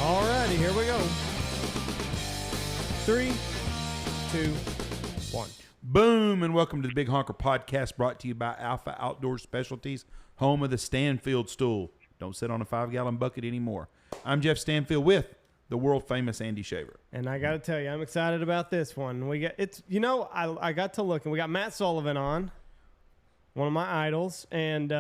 Alrighty, here we go. 3, 2, 1. Boom, and welcome to the Big Honker Podcast, brought to you by Alpha Outdoor Specialties, home of the Stanfield stool. Don't sit on a 5-gallon bucket anymore. I'm Jeff Stanfield with the world-famous Andy Shaver. And I got to tell you, I'm excited about this one. I got to look, and we got Matt Sullivan on, one of my idols, and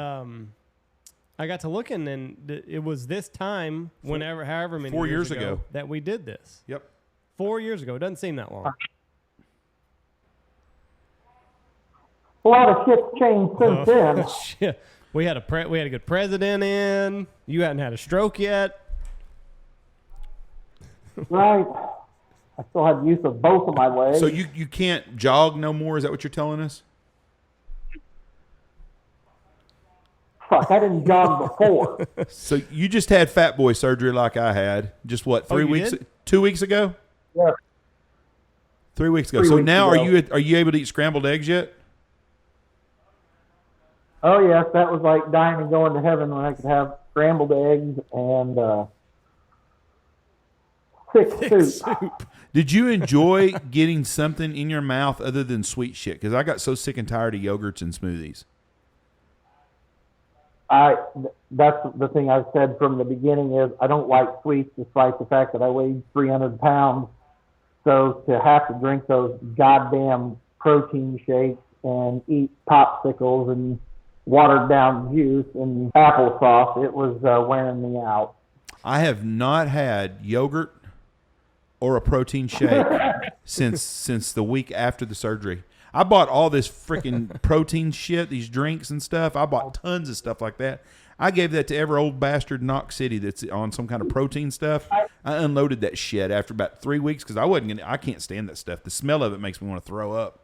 I got to looking, and it was this time, however many 4 years ago, that we did this. Yep. 4 years ago. It doesn't seem that long. A lot of shit's changed since then. Shit. We had a good president in. You hadn't had a stroke yet. Right. I still have use of both of my legs. So you can't jog no more? Is that what you're telling us? Fuck, I didn't jog before. So you just had fat boy surgery like I had. Just what, 3 weeks? Did? 2 weeks ago? Yeah. 3 weeks ago. 3 So weeks now ago. are you able to eat scrambled eggs yet? Oh, yes, that was like dying and going to heaven when I could have scrambled eggs and thick soup. Did you enjoy getting something in your mouth other than sweet shit? Because I got so sick and tired of yogurts and smoothies. That's the thing I've said from the beginning is I don't like sweets despite the fact that I weighed 300 pounds. So to have to drink those goddamn protein shakes and eat popsicles and watered down juice and applesauce, it was wearing me out. I have not had yogurt or a protein shake since the week after the surgery. I bought all this freaking protein shit, these drinks and stuff. I bought tons of stuff like that. I gave that to every old bastard in Knox City that's on some kind of protein stuff. I unloaded that shit after about 3 weeks because I can't stand that stuff. The smell of it makes me want to throw up.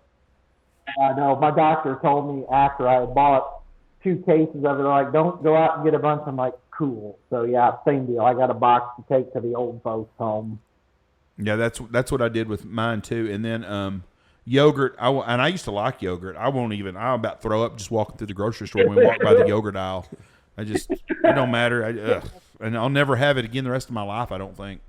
I know. My doctor told me after I had bought 2 cases of it, like, don't go out and get a bunch. I'm like, cool. So, yeah, same deal. I got a box to take to the old folks' home. Yeah, that's what I did with mine, too. And then yogurt, and I used to like yogurt. I'll about throw up just walking through the grocery store when we walk by the yogurt aisle. It don't matter. And I'll never have it again the rest of my life, I don't think.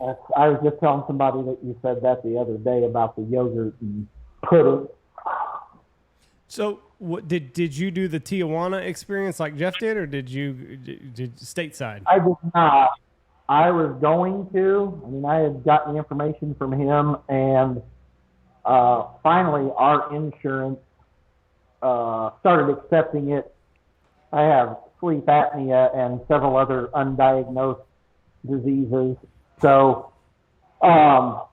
I was just telling somebody that you said that the other day about the yogurt and pudding. So, did you do the Tijuana experience like Jeff did, or did stateside? I did not. I was going to. I mean, I had gotten the information from him, and finally our insurance started accepting it. I have sleep apnea and several other undiagnosed diseases. So our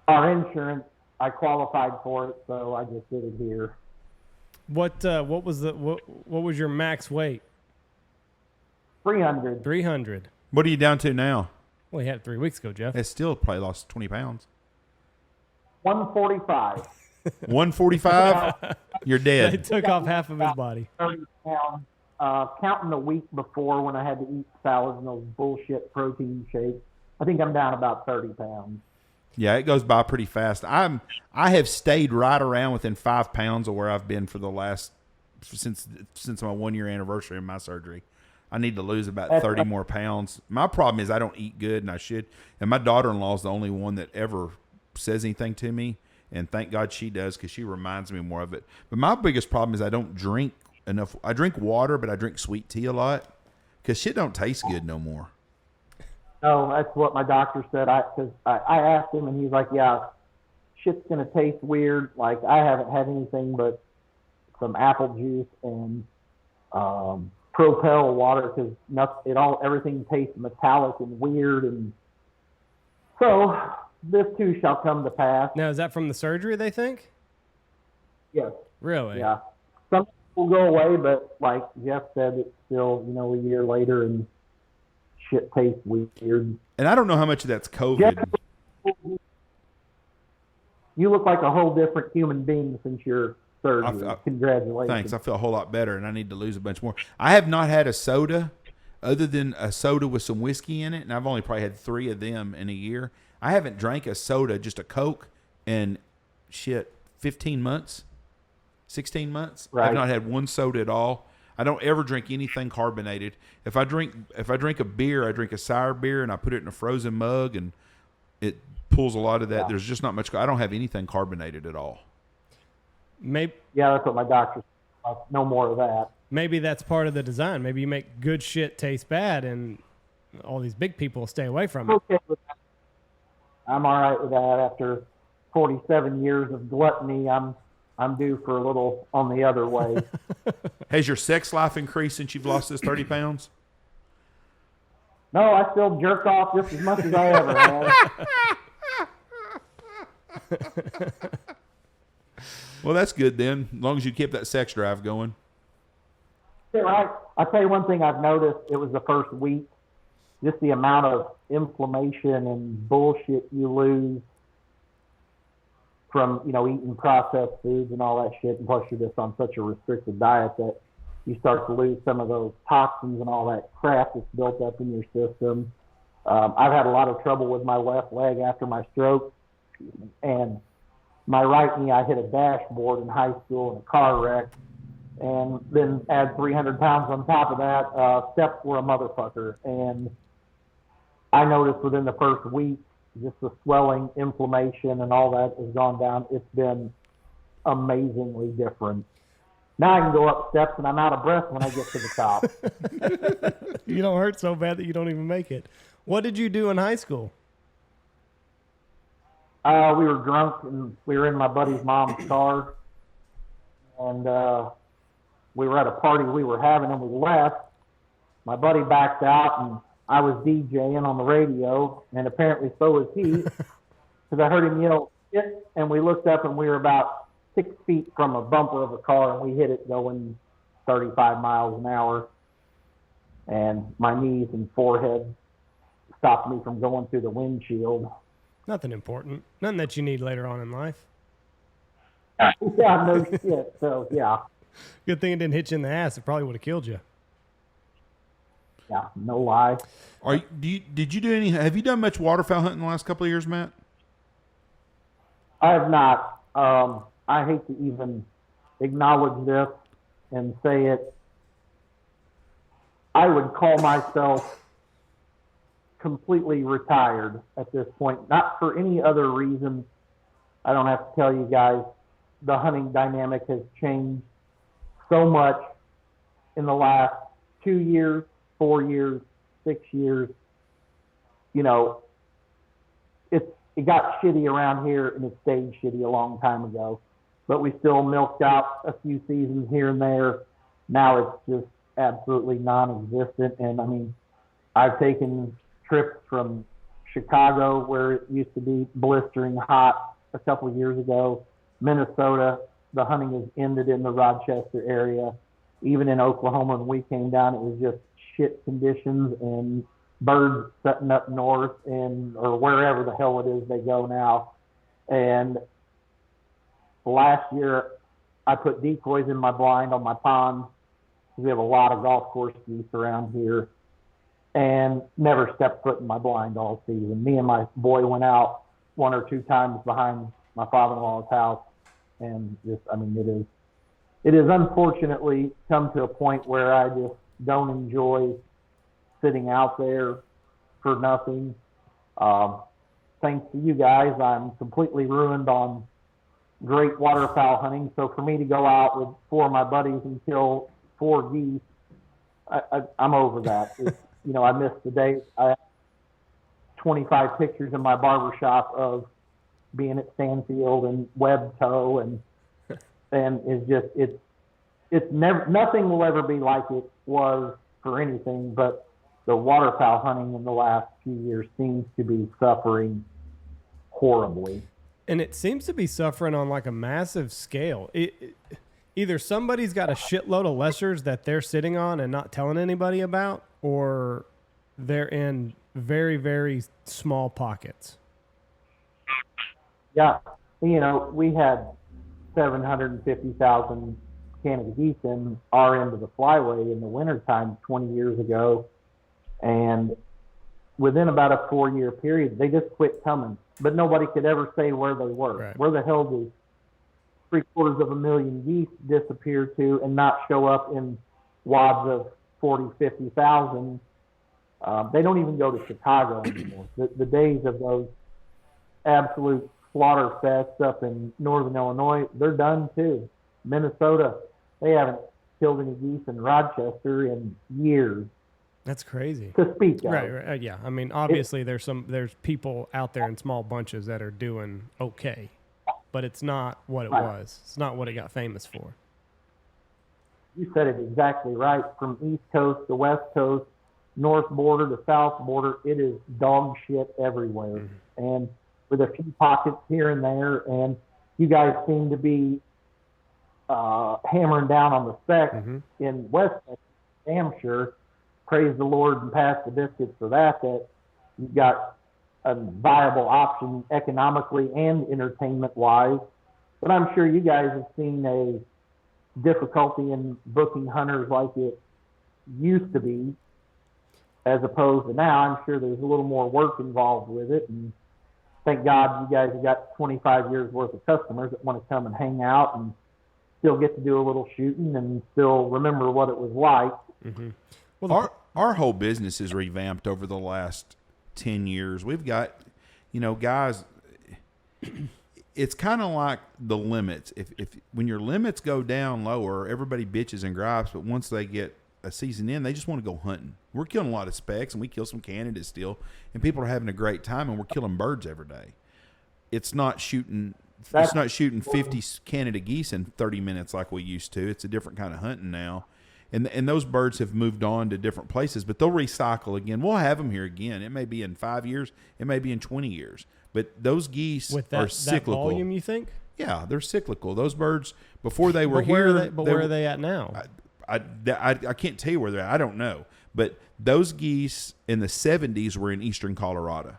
insurance, I qualified for it, so I just did it here. What was your max weight? 300. 300. What are you down to now? Well, you had it 3 weeks ago, Jeff. It's still probably lost 20 pounds. 145. 145? You're They dead. took off half of his body. 30 pounds. Counting the week before when I had to eat salads and those bullshit protein shakes, I think I'm down about 30 pounds. Yeah, it goes by pretty fast. I have stayed right around within 5 pounds of where I've been for the last since my 1 year anniversary of my surgery. I need to lose about 30 more pounds. My problem is I don't eat good, and I should. And my daughter-in-law is the only one that ever says anything to me, and thank God she does because she reminds me more of it. But my biggest problem is I don't drink enough. I drink water, but I drink sweet tea a lot because shit don't taste good no more. No, that's what my doctor said. I asked him, and he's like, yeah, shit's going to taste weird. Like, I haven't had anything but some apple juice and Propel water because everything tastes metallic and weird. And so this too shall come to pass. Now, is that from the surgery, they think? Yes. Really? Yeah. Some will go away, but like Jeff said, it's still, a year later and shit tastes weird. And I don't know how much of that's COVID. Jeff, you look like a whole different human being since your surgery. Congratulations. Thanks. I feel a whole lot better, and I need to lose a bunch more. I have not had a soda other than a soda with some whiskey in it, and I've only probably had 3 of them in a year. I haven't drank a soda, just a Coke, in 15 months, 16 months. Right. I've not had one soda at all. I don't ever drink anything carbonated. If I drink a beer, I drink a sour beer, and I put it in a frozen mug, and it pulls a lot of that. Yeah. There's just not much. I don't have anything carbonated at all. Maybe. Yeah, that's what my doctor said. No more of that. Maybe that's part of the design. Maybe you make good shit taste bad, and all these big people stay away from it. Okay with that. I'm all right with that. After 47 years of gluttony, I'm due for a little on the other way. Has your sex life increased since you've lost this 30 pounds? No, I still jerk off just as much as I ever have. Well, that's good then, as long as you keep that sex drive going. Yeah, right. I'll tell you one thing I've noticed. It was the first week. Just the amount of inflammation and bullshit you lose from, eating processed foods and all that shit. And plus you're just on such a restricted diet that you start to lose some of those toxins and all that crap that's built up in your system. I've had a lot of trouble with my left leg after my stroke. And my right knee, I hit a dashboard in high school in a car wreck. And then add 300 pounds on top of that, steps were a motherfucker. And I noticed within the first week, just the swelling, inflammation, and all that has gone down. It's been amazingly different. Now I can go up steps and I'm out of breath when I get to the top. You don't hurt so bad that you don't even make it. What did you do in high school? We were drunk and we were in my buddy's mom's car. And we were at a party we were having and we left. My buddy backed out and I was DJing on the radio, and apparently so was he, because I heard him yell, shit, and we looked up and we were about 6 feet from a bumper of a car, and we hit it going 35 miles an hour, and my knees and forehead stopped me from going through the windshield. Nothing important. Nothing that you need later on in life. Yeah, no shit, so yeah. Good thing it didn't hit you in the ass. It probably would have killed you. Yeah, no lie. Did you do any? Have you done much waterfowl hunting in the last couple of years, Matt? I have not. I hate to even acknowledge this and say it. I would call myself completely retired at this point. Not for any other reason. I don't have to tell you guys. The hunting dynamic has changed so much in the last 2 years. 4 years, 6 years, it got shitty around here and it stayed shitty a long time ago. But we still milked out a few seasons here and there. Now it's just absolutely non-existent. And I mean, I've taken trips from Chicago where it used to be blistering hot a couple of years ago. Minnesota, the hunting has ended in the Rochester area. Even in Oklahoma, when we came down, it was just shit conditions and birds setting up north or wherever the hell it is they go now. And last year, I put decoys in my blind on my pond because we have a lot of golf course geese around here, and never stepped foot in my blind all season. Me and my boy went out 1 or 2 times behind my father-in-law's house, and it has unfortunately come to a point where I just don't enjoy sitting out there for nothing. Thanks to you guys, I'm completely ruined on great waterfowl hunting. So for me to go out with 4 of my buddies and kill 4 geese, I'm over that. I missed the day. I have 25 pictures in my barbershop of being at Stanfield and web toe, and it's never, nothing will ever be like it was for anything, but the waterfowl hunting in the last few years seems to be suffering horribly. And it seems to be suffering on like a massive scale. either somebody's got a shitload of lessers that they're sitting on and not telling anybody about, or they're in very, very small pockets. Yeah. We had 750,000 Canada geese in our end of the flyway in the wintertime 20 years ago. And within about a 4-year period, they just quit coming. But nobody could ever say where they were. Right. Where the hell did 750,000 geese disappear to and not show up in wads of 40, 50,000? They don't even go to Chicago anymore. The days of those absolute slaughter fests up in northern Illinois, they're done too. Minnesota, they haven't killed any geese in Rochester in years. That's crazy. To speak of. Right. Yeah. I mean, obviously there's people out there in small bunches that are doing okay, but it's not what it was. It's not what it got famous for. You said it exactly right. From East Coast to West Coast, North border to South border, it is dog shit everywhere. Mm-hmm. And with a few pockets here and there, and you guys seem to be hammering down on the specs in West Texas, damn sure. Praise the Lord and pass the biscuits for that you've got a viable option economically and entertainment-wise. But I'm sure you guys have seen a difficulty in booking hunters like it used to be, as opposed to now. I'm sure there's a little more work involved with it, and thank God you guys have got 25 years worth of customers that want to come and hang out and still get to do a little shooting and still remember what it was like. Mm-hmm. Well, our whole business is revamped over the last 10 years. We've got, guys, it's kind of like the limits. If when your limits go down lower, everybody bitches and gripes, but once they get a season in, they just want to go hunting. We're killing a lot of specks, and we kill some Canadas still, and people are having a great time, and we're killing birds every day. It's not shooting 50 Canada geese in 30 minutes like we used to. It's a different kind of hunting now. And those birds have moved on to different places, but they'll recycle again. We'll have them here again. It may be in 5 years. It may be in 20 years. But those geese are cyclical. That volume, you think? Yeah, they're cyclical. Those birds, before they were here. Where are they at now? I can't tell you where they're at. I don't know. But those geese in the 70s were in eastern Colorado.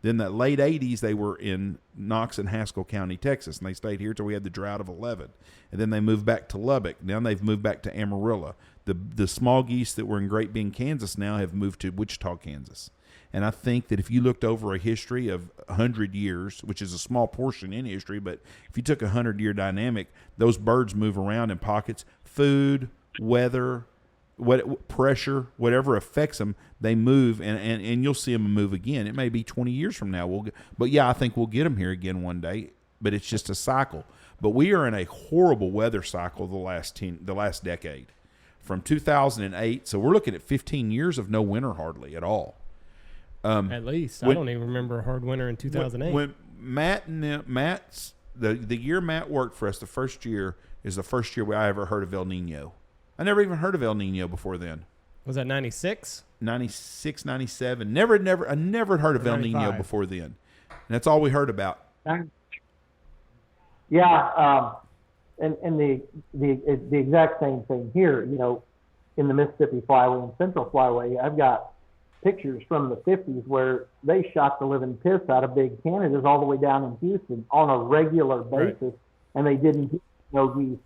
Then the late 80s, they were in Knox and Haskell County, Texas, and they stayed here till we had the drought of 11. And then they moved back to Lubbock. Now they've moved back to Amarillo. The small geese that were in Great Bend, Kansas now have moved to Wichita, Kansas. And I think that if you looked over a history of 100 years, which is a small portion in history, but if you took a 100-year dynamic, those birds move around in pockets. Food, weather, pressure, whatever affects them, they move, and you'll see them move again. It may be 20 years from now. But yeah, I think we'll get them here again one day. But it's just a cycle. But we are in a horrible weather cycle the last decade, from 2008. So we're looking at 15 years of no winter hardly at all. At least I don't even remember a hard winter in 2008. When Matt's the year Matt worked for us, the first year is the first year I ever heard of El Nino. I never even heard of El Nino before then. Was that 96? 96, 97. I never heard of El Nino before then. And that's all we heard about. Yeah, and the exact same thing here. In the Mississippi Flyway and Central Flyway, I've got pictures from the 50s where they shot the living piss out of big Canadas all the way down in Houston on a regular basis, right. And they didn't hit no geese.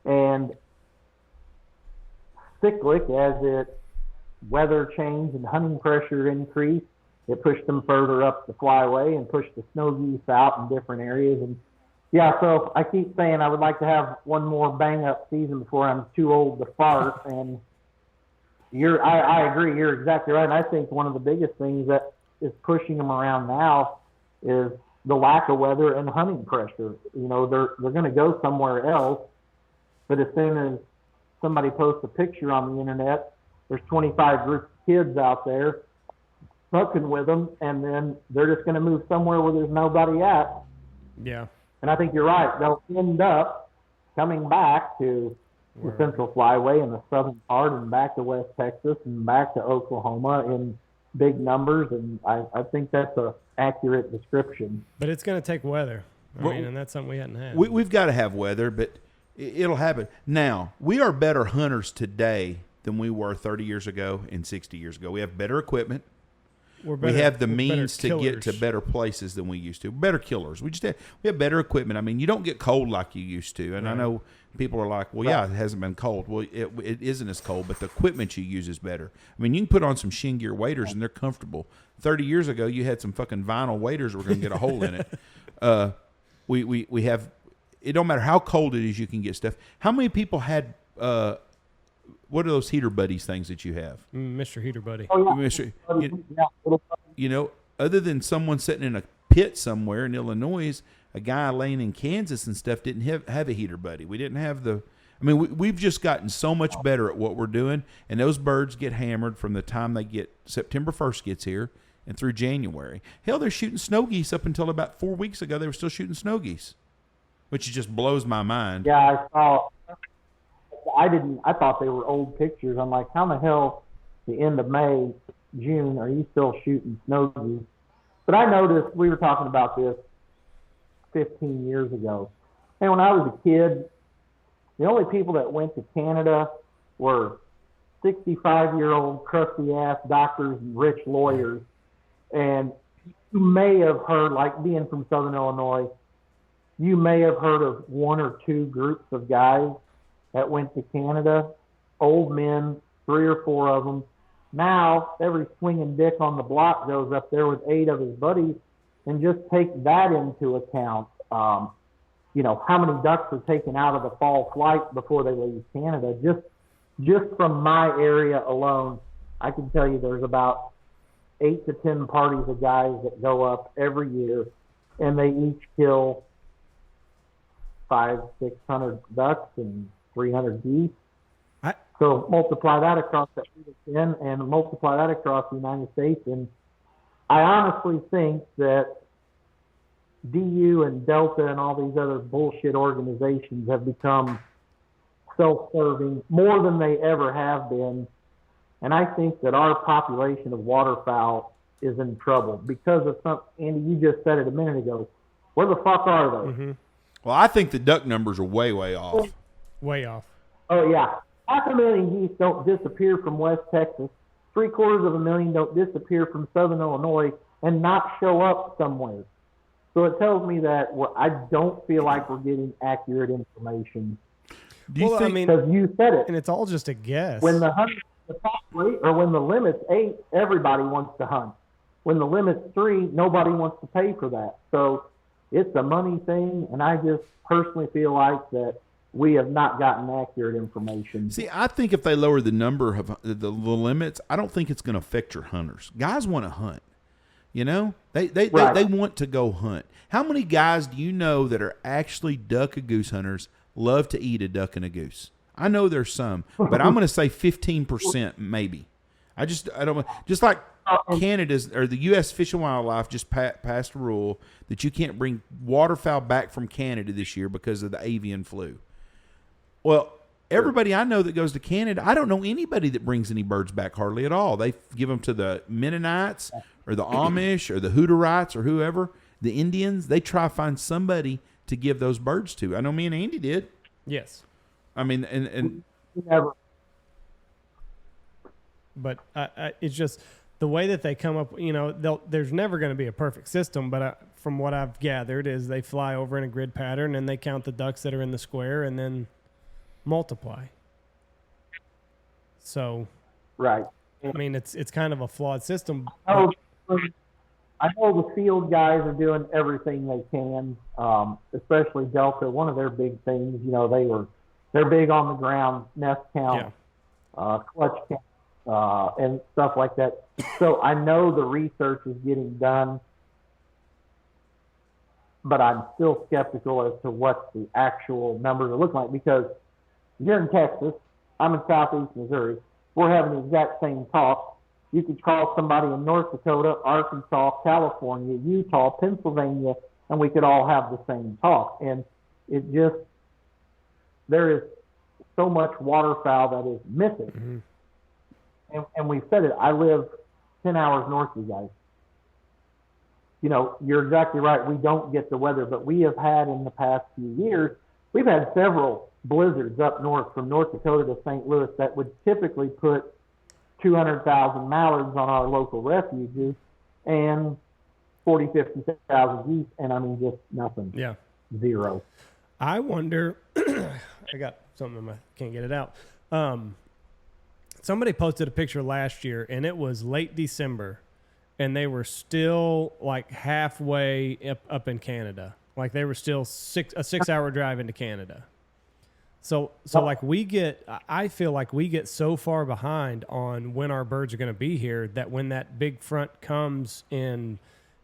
And cyclic, as it weather changed and hunting pressure increased, it pushed them further up the flyway and pushed the snow geese out in different areas. And yeah, so I keep saying I would like to have one more bang-up season before I'm too old to fart. And I agree, you're exactly right. And I think one of the biggest things that is pushing them around now is the lack of weather and hunting pressure. They're going to go somewhere else, but as soon as somebody posts a picture on the internet, there's 25 groups of kids out there fucking with them, and then they're just going to move somewhere where there's nobody at. Yeah. And I think you're right. They'll end up coming back to the Central Flyway and the southern part, and back to West Texas and back to Oklahoma in big numbers. And I think that's an accurate description. But it's going to take weather. I mean, and that's something we hadn't had. We've got to have weather, but It'll happen. Now, we are better hunters today than we were 30 years ago and 60 years ago. We have better equipment. We have the means to get to better places than we used to. Better killers. We have better equipment. I mean, you don't get cold like you used to. And I know people are like, well, yeah, it hasn't been cold. Well, it isn't as cold, but the equipment you use is better. I mean, you can put on some shin gear waders and they're comfortable. 30 years ago, you had some fucking vinyl waders that were going to get a hole in it. We have, it don't matter how cold it is, you can get stuff. How many people had, what are those heater buddies things that you have? Mr. Heater Buddy. Oh, yeah. Other than someone sitting in a pit somewhere in Illinois, a guy laying in Kansas and stuff didn't have a heater buddy. We didn't have the. I mean, we've just gotten so much better at what we're doing, and those birds get hammered from the time they get September 1st gets here and through January. Hell, they're shooting snow geese up until about 4 weeks ago. They were still shooting snow geese, which just blows my mind. Yeah, I saw. I thought they were old pictures. I'm like, how the hell, the end of May, June, are you still shooting snow geese? But I noticed, we were talking about this 15 years ago. And when I was a kid, the only people that went to Canada were 65-year-old crusty-ass doctors and rich lawyers. And you may have heard, like being from Southern Illinois, you may have heard of one or two groups of guys that went to Canada, old men, 3 or 4 of them. Now, every swinging dick on the block goes up there with 8 of his buddies, and just take that into account. You know, how many ducks are taken out of the fall flight before they leave Canada? Just from my area alone, I can tell you there's about 8 to 10 parties of guys that go up every year, and they each kill 500-600 ducks and 300 geese. So multiply that across the 10 and multiply that across the United States. And I honestly think that DU and Delta and all these other bullshit organizations have become self-serving more than they ever have been. And I think that our population of waterfowl is in trouble because of some, Andy, you just said it a minute ago. Where the fuck are they? Mm-hmm. Well, I think the duck numbers are way, way off. Way off. Oh, yeah. 500,000 geese don't disappear from West Texas. 750,000 don't disappear from Southern Illinois and not show up somewhere. So it tells me that I don't feel like we're getting accurate information. Do you think? Because you said it. And it's all just a guess. When the top rate, or when the limit's 8, everybody wants to hunt. When the limit's 3, nobody wants to pay for that. So it's a money thing, and I just personally feel like that we have not gotten accurate information. See, I think if they lower the number of the limits, I don't think it's going to affect your hunters. Guys want to hunt. You know, they want to go hunt. How many guys do you know that are actually duck and goose hunters love to eat a duck and a goose? I know there's some, but I'm going to say 15% maybe. I don't, just like Canada's or the U.S. Fish and Wildlife just passed a rule that you can't bring waterfowl back from Canada this year because of the avian flu. Well, everybody I know that goes to Canada, I don't know anybody that brings any birds back hardly at all. They give them to the Mennonites or the Amish or the Hutterites or whoever, the Indians. They try to find somebody to give those birds to. I know me and Andy did. Yes. I mean, and Never. But it's just the way that they come up, you know, there's never going to be a perfect system, but from what I've gathered is they fly over in a grid pattern and they count the ducks that are in the square and then multiply. So, right. I mean, it's kind of a flawed system. I know the field guys are doing everything they can, especially Delta. One of their big things, you know, they're big on the ground, nest count, clutch count, and stuff like that. So I know the research is getting done, but I'm still skeptical as to what the actual numbers are looking like, because you're in Texas, I'm in southeast Missouri, we're having the exact same talk. You could call somebody in North Dakota, Arkansas, California, Utah, Pennsylvania, and we could all have the same talk. And it just, there is so much waterfowl that is missing. Mm-hmm. And we've said it, I live 10 hours north of you guys. You know, you're exactly right. We don't get the weather, but we have had in the past few years, we've had several blizzards up north from North Dakota to St. Louis that would typically put 200,000 mallards on our local refuges and 40, 50,000 geese, and I mean, just nothing. Yeah. Zero. I wonder, I got something in my, can't get it out. Somebody posted a picture last year, and it was late December, and they were still like halfway up in Canada. Like they were still a 6-hour drive into Canada. So like I feel like we get so far behind on when our birds are going to be here that when that big front comes in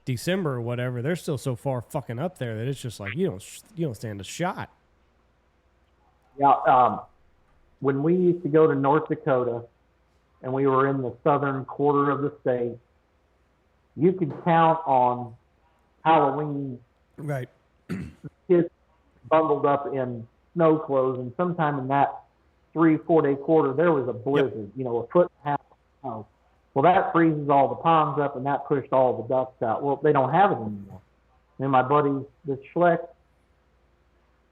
December or whatever, they're still so far fucking up there that it's just like you don't stand a shot. Yeah, when we used to go to North Dakota and we were in the southern quarter of the state, you could count on Halloween Right. kids bundled up in snow clothes, and sometime in that 3-4 day quarter there was a blizzard, Yep. a foot and a half of snow. Well, that freezes all the ponds up, and that pushed all the ducks out. Well, they don't have it anymore. And my buddies, the Schleck,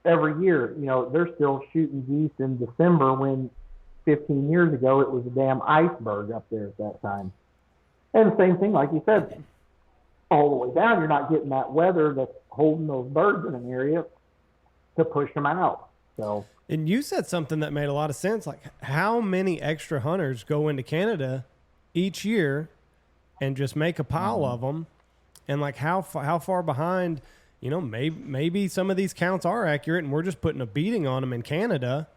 every year, they're still shooting geese in December when 15 years ago it was a damn iceberg up there at that time. And the same thing, like you said, all the way down, you're not getting that weather that's holding those birds in an area to push them out. So. And you said something that made a lot of sense. Like, how many extra hunters go into Canada each year and just make a pile of them? And like, how far behind, maybe some of these counts are accurate and we're just putting a beating on them in Canada,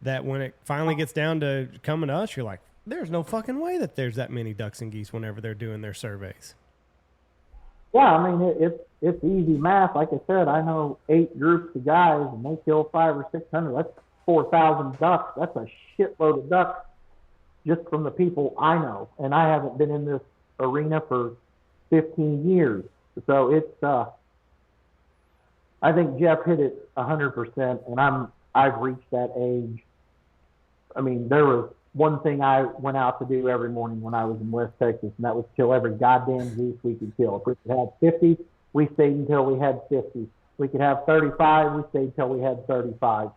that when it finally gets down to coming to us, you're like, there's no fucking way that there's that many ducks and geese whenever they're doing their surveys. Yeah, I mean, it's easy math. Like I said, I know 8 groups of guys, and they kill 500 or 600. That's 4,000 ducks. That's a shitload of ducks just from the people I know. And I haven't been in this arena for 15 years. So it's, I think Jeff hit it 100%, and I've reached that age. I mean, there was one thing I went out to do every morning when I was in West Texas, and that was kill every goddamn goose we could kill. If we could have 50, we stayed until we had 50. We could have 35, we stayed until we had 35.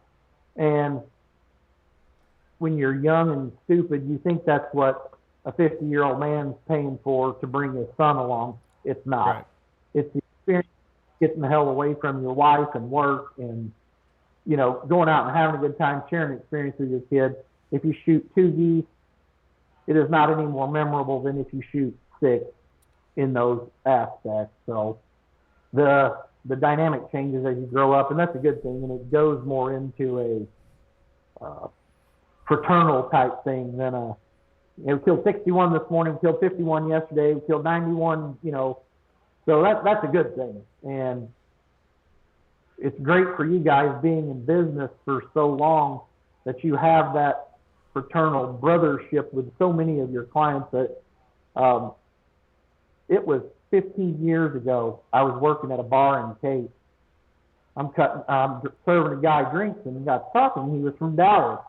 And when you're young and stupid, you think that's what a 50-year-old man's paying for to bring his son along. It's not. Right. It's the experience getting the hell away from your wife and work and, going out and having a good time, sharing an experience with your kid. If you shoot 2 geese, it is not any more memorable than if you shoot 6 in those aspects. So the dynamic changes as you grow up, and that's a good thing, and it goes more into a fraternal type thing than we killed 61 this morning, we killed 51 yesterday, we killed 91, so that's a good thing. And it's great for you guys being in business for so long that you have that fraternal brothership with so many of your clients. That it was 15 years ago, I was working at a bar in Cape. I'm serving a guy drinks, and he got talking. He was from Dallas.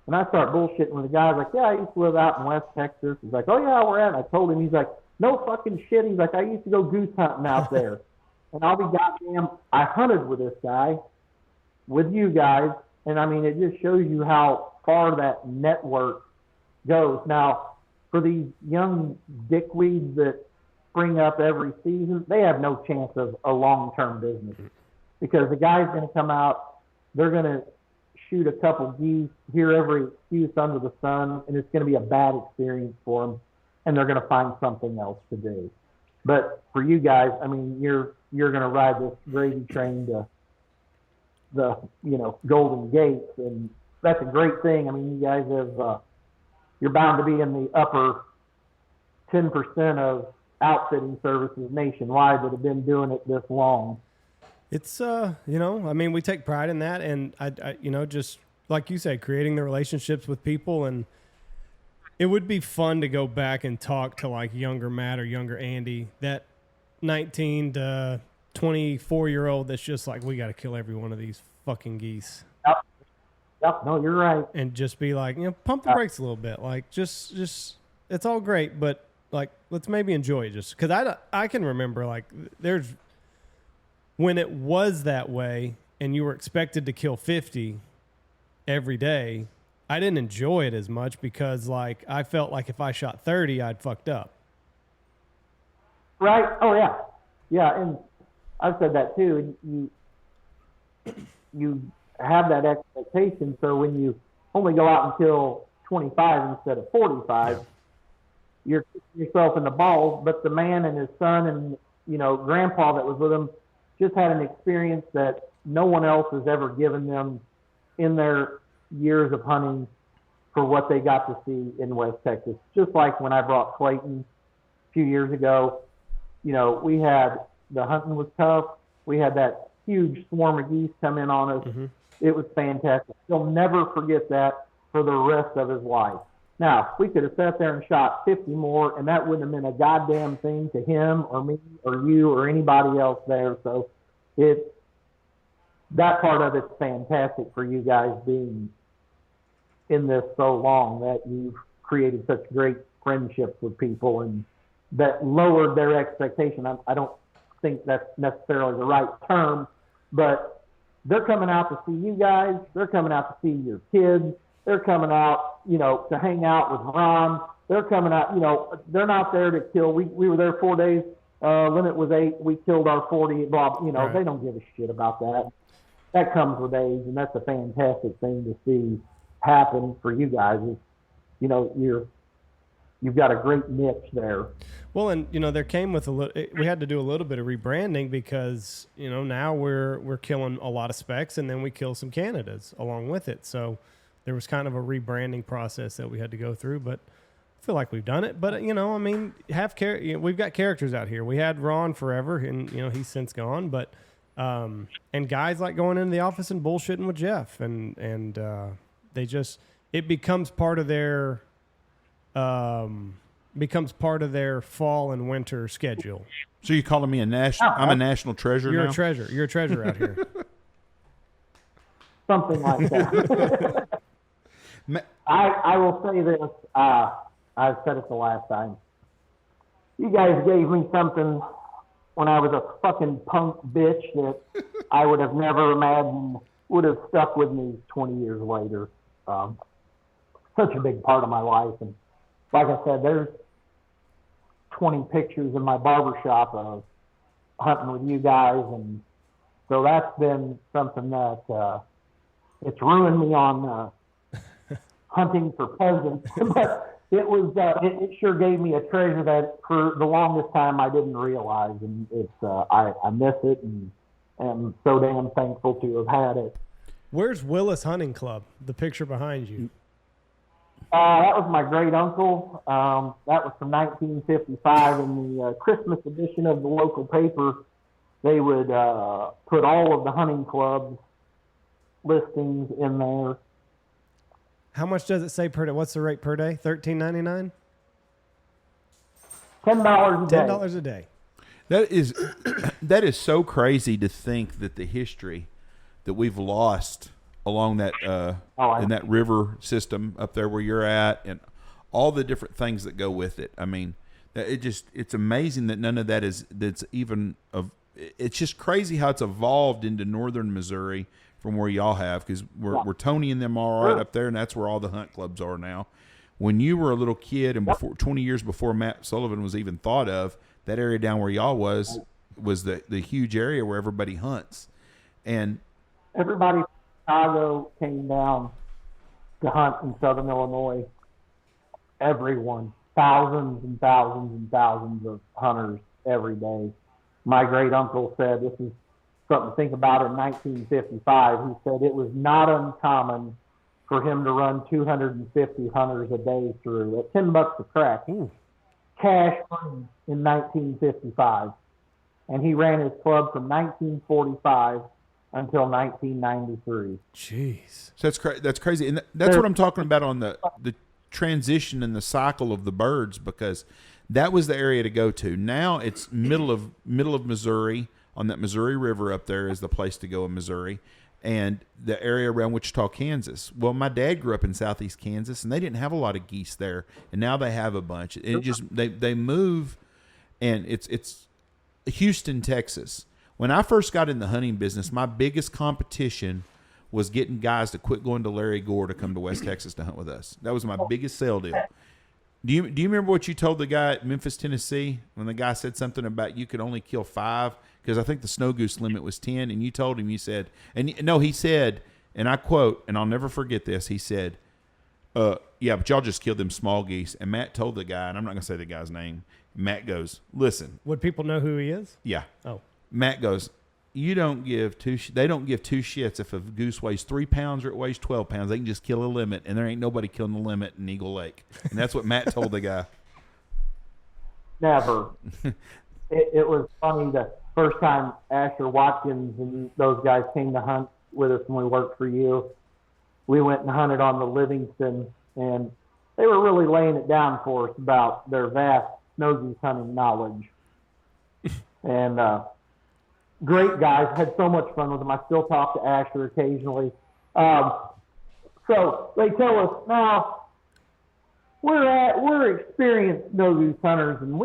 And I start bullshitting with the guy. I was like, yeah, I used to live out in West Texas. He's like, oh, yeah, where at? And I told him. He's like, no fucking shit. He's like, I used to go goose hunting out there. And I'll be goddamn, I hunted with this guy, with you guys. And, I mean, it just shows you how far that network goes. Now, for these young dickweeds that spring up every season, they have no chance of a long-term business. Because the guy's going to come out, they're going to shoot a couple geese, hear every excuse under the sun, and it's going to be a bad experience for them, and they're going to find something else to do. But for you guys, I mean, you're going to ride this gravy train to the Golden Gates, and that's a great thing. I mean, you guys have you're bound to be in the upper 10% of outfitting services nationwide that have been doing it this long. It's I mean, we take pride in that, and I just like you said, creating the relationships with people, and it would be fun to go back and talk to like younger Matt or younger Andy, that 19 to 24-year-old that's just like, we got to kill every one of these fucking geese. Yep. No, you're right. And just be like, pump the brakes a little bit. Like, just it's all great, but like, let's maybe enjoy it. Just because I can remember like there's when it was that way, and you were expected to kill 50 every day, I didn't enjoy it as much because like I felt like if I shot 30, I'd fucked up. Right. Oh yeah. Yeah. And I've said that too. You have that expectation. So when you only go out and kill 25 instead of 45, you're kicking yourself in the balls. But the man and his son and, grandpa that was with him just had an experience that no one else has ever given them in their years of hunting for what they got to see in West Texas. Just like when I brought Clayton a few years ago, we had the hunting was tough. We had that huge swarm of geese come in on us. Mm-hmm. It was fantastic. He'll never forget that for the rest of his life. Now, we could have sat there and shot 50 more, and that wouldn't have been a goddamn thing to him or me or you or anybody else there. So that part of it's fantastic for you guys being in this so long that you've created such great friendships with people and that lowered their expectation. I don't think that's necessarily the right term, but they're coming out to see you guys. They're coming out to see your kids. They're coming out, to hang out with Ron. They're coming out, they're not there to kill. We were there 4 days. Limit was 8. We killed our 40. Blah, Right. They don't give a shit about that. That comes with age, and that's a fantastic thing to see happen for you guys. You've got a great niche there. Well, and there came with we had to do a little bit of rebranding because now we're killing a lot of specs, and then we kill some Canadas along with it. So there was kind of a rebranding process that we had to go through, but I feel like we've done it. But we've got characters out here. We had Ron forever, and he's since gone. But and guys like going into the office and bullshitting with Jeff, and it becomes part of their fall and winter schedule. So you're calling me a national? I'm a national treasure. You're now? a treasure. You're a treasure out here. Something like that. I will say this. I've said it the last time. You guys gave me something when I was a fucking punk bitch that I would have never imagined would have stuck with me 20 years later. Such a big part of my life. And like I said, there's 20 pictures in my barbershop of hunting with you guys. And so that's been something that it's ruined me on hunting for pheasants. But it sure gave me a treasure that for the longest time I didn't realize. And it's I miss it and am so damn thankful to have had it. Where's Willis Hunting Club? The picture behind you. That was my great uncle. That was from 1955 in the Christmas edition of the local paper. They would put all of the hunting clubs listings in there. How much does it say per day? What's the rate per day? $13.99? $10 a day. $10 a day. That is so crazy to think that the history that we've lost along that in that river system up there where you're at, and all the different things that go with it. I mean, it's amazing that none of that that's even of. It's just crazy how it's evolved into northern Missouri from where y'all have, because we're Tony and them all right up there, and that's where all the hunt clubs are now. When you were a little kid and before 20 years before Matt Sullivan was even thought of, that area down where y'all was the huge area where everybody hunts, and everybody from Chicago came down to hunt in southern Illinois. Everyone, thousands and thousands and thousands of hunters every day. My great uncle said, this is something to think about, in 1955. He said it was not uncommon for him to run 250 hunters a day through at $10 a crack. Ooh. Cash money in 1955. And he ran his club from 1945 until 1993. Jeez. So that's crazy. And that's what I'm talking about on the transition and the cycle of the birds, because that was the area to go to. Now it's middle of Missouri, on that Missouri River up there is the place to go in Missouri, and the area around Wichita, Kansas. Well, my dad grew up in southeast Kansas, and they didn't have a lot of geese there, and now they have a bunch. It just they move, and it's Houston, Texas. When I first got in the hunting business, my biggest competition was getting guys to quit going to Larry Gore to come to West Texas to hunt with us. That was my biggest sale deal. Do you remember what you told the guy at Memphis, Tennessee, when the guy said something about you could only kill 5? Because I think the snow goose limit was 10, and you told him, you said, he said, and I quote, and I'll never forget this, he said, yeah, but y'all just killed them small geese. And Matt told the guy, and I'm not going to say the guy's name, Matt goes, listen. Would people know who he is? Yeah. Oh. Matt goes, they don't give two shits if a goose weighs 3 pounds or it weighs 12 pounds. They can just kill a limit, and there ain't nobody killing the limit in Eagle Lake. And that's what Matt told the guy. Never. It was funny the first time Asher Watkins and those guys came to hunt with us when we worked for you. We went and hunted on the Livingston, and they were really laying it down for us about their vast snow goose hunting knowledge. And great guys, had so much fun with them. I still talk to Asher occasionally. So they tell us, now, we're experienced snow goose hunters, and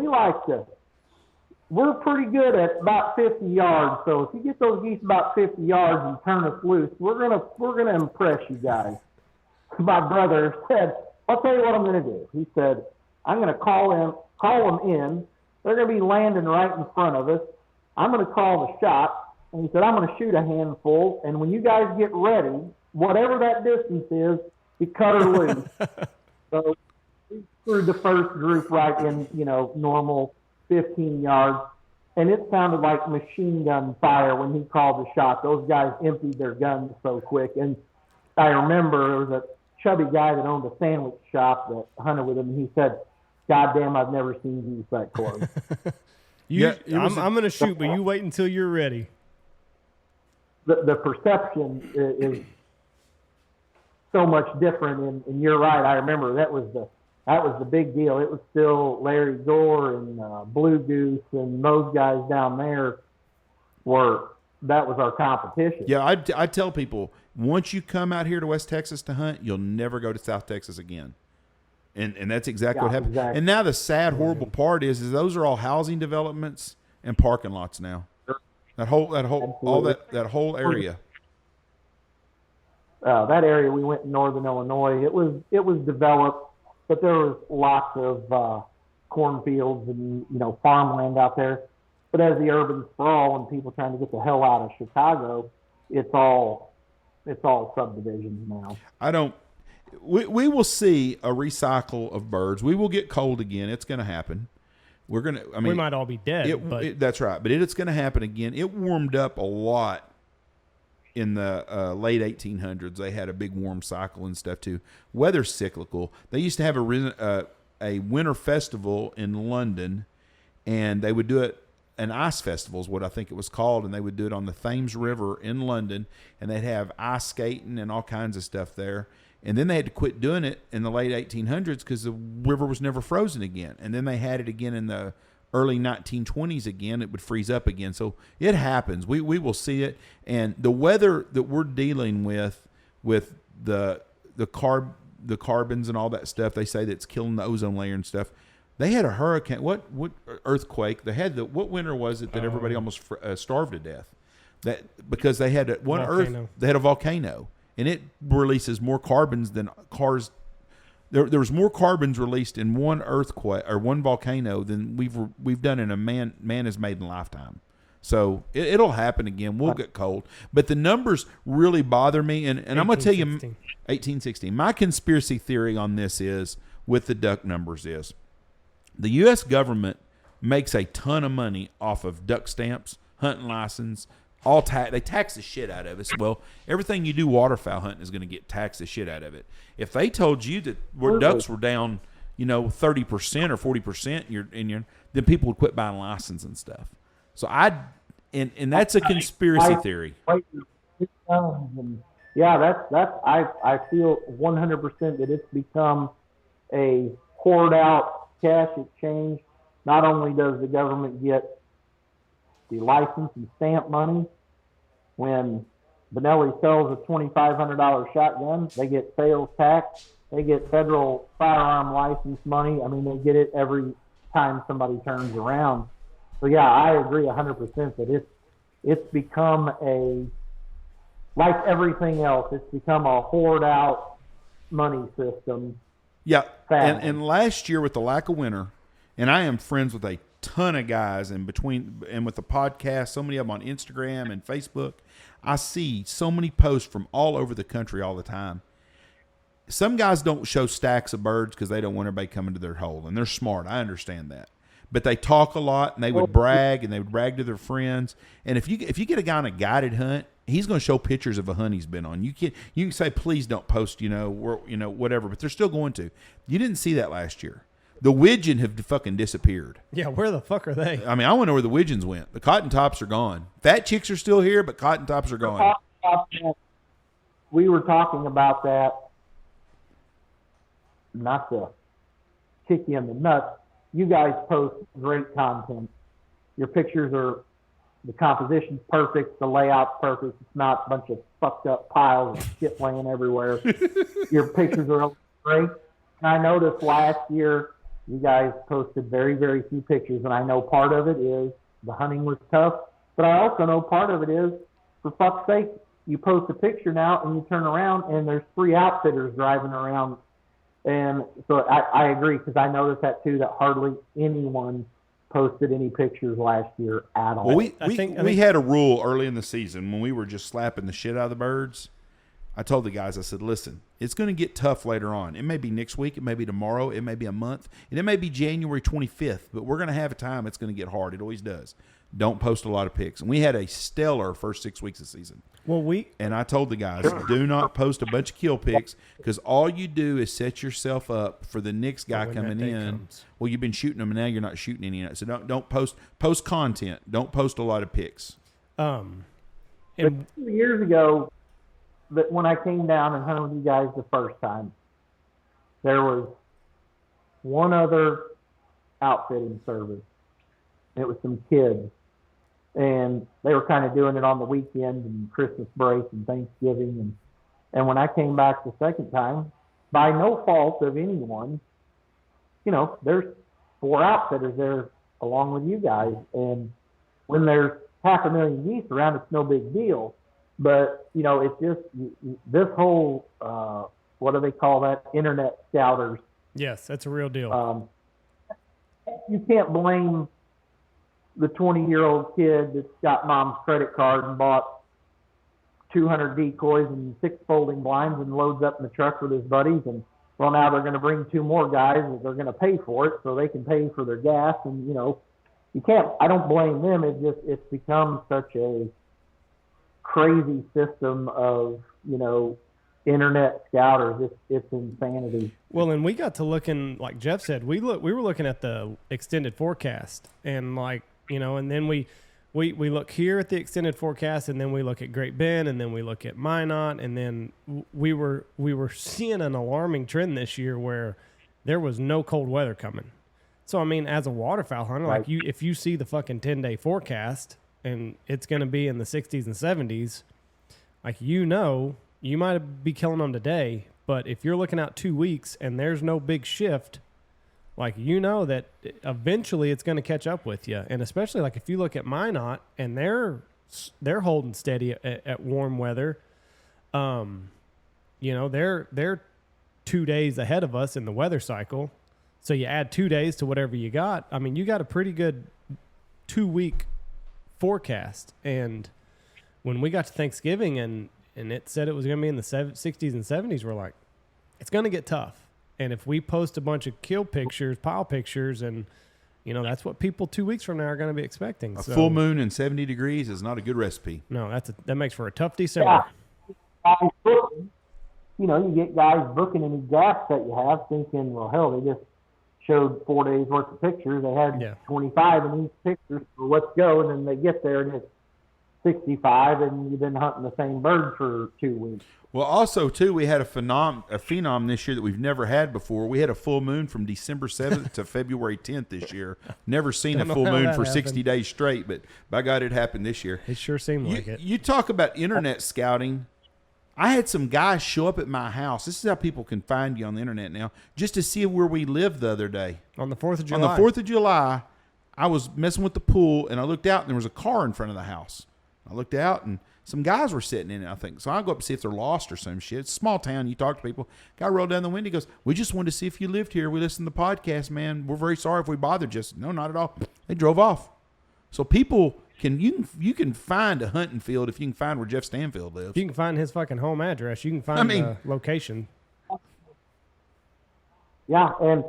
we're pretty good at about 50 yards. So if you get those geese about 50 yards and turn us loose, we're gonna impress you guys. My brother said, I'll tell you what I'm gonna do. He said, I'm gonna call them in. They're gonna be landing right in front of us. I'm gonna call the shot. And he said, I'm gonna shoot a handful. And when you guys get ready, whatever that distance is, you cut her loose. So we threw the first group right in, normal 15 yards. And it sounded like machine gun fire when he called the shot. Those guys emptied their guns so quick. And I remember there was a chubby guy that owned a sandwich shop that hunted with him. And he said, God damn, I've never seen geese that close. I'm going to shoot, but you wait until you're ready. The perception is so much different, and you're right. I remember that was the big deal. It was still Larry Gore and Blue Goose and those guys down there that was our competition. Yeah, I tell people, once you come out here to West Texas to hunt, you'll never go to South Texas again. And that's exactly what happened. Exactly. And now the sad, horrible part is those are all housing developments and parking lots now. That whole area. That area, we went in northern Illinois. It was developed, but there was lots of cornfields and farmland out there. But as the urban sprawl and people trying to get the hell out of Chicago, it's all subdivisions now. We will see a recycle of birds. We will get cold again. It's going to happen. We might all be dead. That's right. But it's going to happen again. It warmed up a lot in the late 1800s. They had a big warm cycle and stuff too. Weather's cyclical. They used to have a winter festival in London, and they would do it. An ice festival is what I think it was called, and they would do it on the Thames River in London, and they'd have ice skating and all kinds of stuff there. And then they had to quit doing it in the late 1800s because the river was never frozen again. And then they had it again in the early 1920s again. It would freeze up again. So it happens. We will see it. And the weather that we're dealing with the carbons and all that stuff, they say that's killing the ozone layer and stuff. They had a hurricane. What earthquake? They had what winter was it that everybody almost starved to death? That because they had they had a volcano. And it releases more carbons than cars. There was more carbons released in one earthquake or one volcano than we've done in a man has made in a lifetime. So it'll happen again. We'll get cold, but the numbers really bother me. And I'm going to tell you, 1816. My conspiracy theory on this is with the duck numbers is the U.S. government makes a ton of money off of duck stamps, hunting license. They tax the shit out of us. Well, everything you do waterfowl hunting is going to get taxed the shit out of it. If they told you that ducks were down, 30% or 40%, then people would quit buying license and stuff. So and that's a conspiracy theory. Yeah, I feel 100% that it's become a poured out cash exchange. Not only does the government get the license and stamp money. When Benelli sells a $2,500 shotgun, they get sales tax. They get federal firearm license money. I mean, they get it every time somebody turns around. So, yeah, I agree 100% that it's become like everything else, it's become a hoard out money system. Yeah, and last year with the lack of winter, and I am friends with a ton of guys, and with the podcast, so many of them on Instagram and Facebook, I see so many posts from all over the country all the time. Some guys don't show stacks of birds because they don't want everybody coming to their hole, and they're smart. I understand that. But they talk a lot, and they would brag, to their friends. And if you get a guy on a guided hunt, he's going to show pictures of a hunt he's been on. You can say, please don't post, whatever, but they're still going to. You didn't see that last year. The widgeon have fucking disappeared. Yeah, where the fuck are they? I mean, I want to know where the widgeons went. The cotton tops are gone. Fat chicks are still here, but cotton tops are gone. We were talking about that, not to kick you in the nuts. You guys post great content. Your pictures the composition's perfect, the layout's perfect. It's not a bunch of fucked up piles of shit laying everywhere. Your pictures are great. And I noticed last year you guys posted very, very few pictures, and I know part of it is the hunting was tough, but I also know part of it is, for fuck's sake, you post a picture now and you turn around and there's 3 outfitters driving around. And so I agree, because I noticed that too, that hardly anyone posted any pictures last year at all. Well, we had a rule early in the season when we were just slapping the shit out of the birds. I told the guys, I said, listen, it's going to get tough later on. It may be next week, it may be tomorrow, it may be a month, and it may be January 25th, but we're going to have a time it's going to get hard. It always does. Don't post a lot of pics. And we had a stellar first 6 weeks of season. And I told the guys, do not post a bunch of kill pics, because all you do is set yourself up for the next guy coming in. Well, you've been shooting them, and now you're not shooting any. So don't post content. Don't post a lot of pics. But 2 years ago, when I came down and hunted with you guys the first time, there was one other outfitting service. It was some kids. And they were kind of doing it on the weekend and Christmas break and Thanksgiving. And when I came back the second time, by no fault of anyone, there's 4 outfitters there along with you guys. And when there's 500,000 geese around, it's no big deal. But, it's just this whole, what do they call that? Internet scouters. Yes, that's a real deal. You can't blame the 20-year-old kid that's got mom's credit card and bought 200 decoys and 6 folding blinds and loads up in the truck with his buddies. And, well, now they're going to bring 2 more guys and they're going to pay for it so they can pay for their gas. And, you can't, I don't blame them. It's become such a crazy system of, internet scouters. It's insanity. Well, and we got to looking, like Jeff said, we were looking at the extended forecast, and and then we look here at the extended forecast, and then we look at Great Bend, and then we look at Minot, and then we were seeing an alarming trend this year where there was no cold weather coming. So I mean, as a waterfowl hunter, right. if you see the fucking 10-day forecast and it's going to be in the 60s and 70s, you might be killing them today, but if you're looking out 2 weeks and there's no big shift, that eventually it's going to catch up with you. And especially if you look at Minot and they're holding steady at warm weather, they're 2 days ahead of us in the weather cycle. So you add 2 days to whatever you got. I mean, you got a pretty good 2-week forecast. And when we got to Thanksgiving and it said it was going to be in the 60s and 70s, we're like, it's going to get tough. And if we post a bunch of kill pictures, pile pictures, and, that's what people 2 weeks from now are going to be expecting. A full moon and 70 degrees is not a good recipe. No, that makes for a tough December. Yeah. You get guys booking any gaps that you have thinking, well, hell, they just showed 4 days worth of pictures. They had 25 in each picture, so let's go. And then they get there and it's 65, and you've been hunting the same bird for 2 weeks. Well, also, too, we had a phenom this year that we've never had before. We had a full moon from December 7th to February 10th this year. Never seen a full moon for 60 days straight, but by God, it happened this year. It sure seemed like it. You talk about internet scouting. I had some guys show up at my house. This is how people can find you on the internet now, just to see where we lived the other day. On the 4th of July. On the 4th of July, I was messing with the pool, and I looked out, and there was a car in front of the house. I looked out and some guys were sitting in it, I think. So I go up to see if they're lost or some shit. It's a small town. You talk to people. Guy rolled down the window. He goes, we just wanted to see if you lived here. We listened to the podcast, man. We're very sorry if we bothered you. No, not at all. They drove off. So people you can find a hunting field if you can find where Jeff Stanfield lives. You can find his fucking home address. You can find the location. Yeah, and,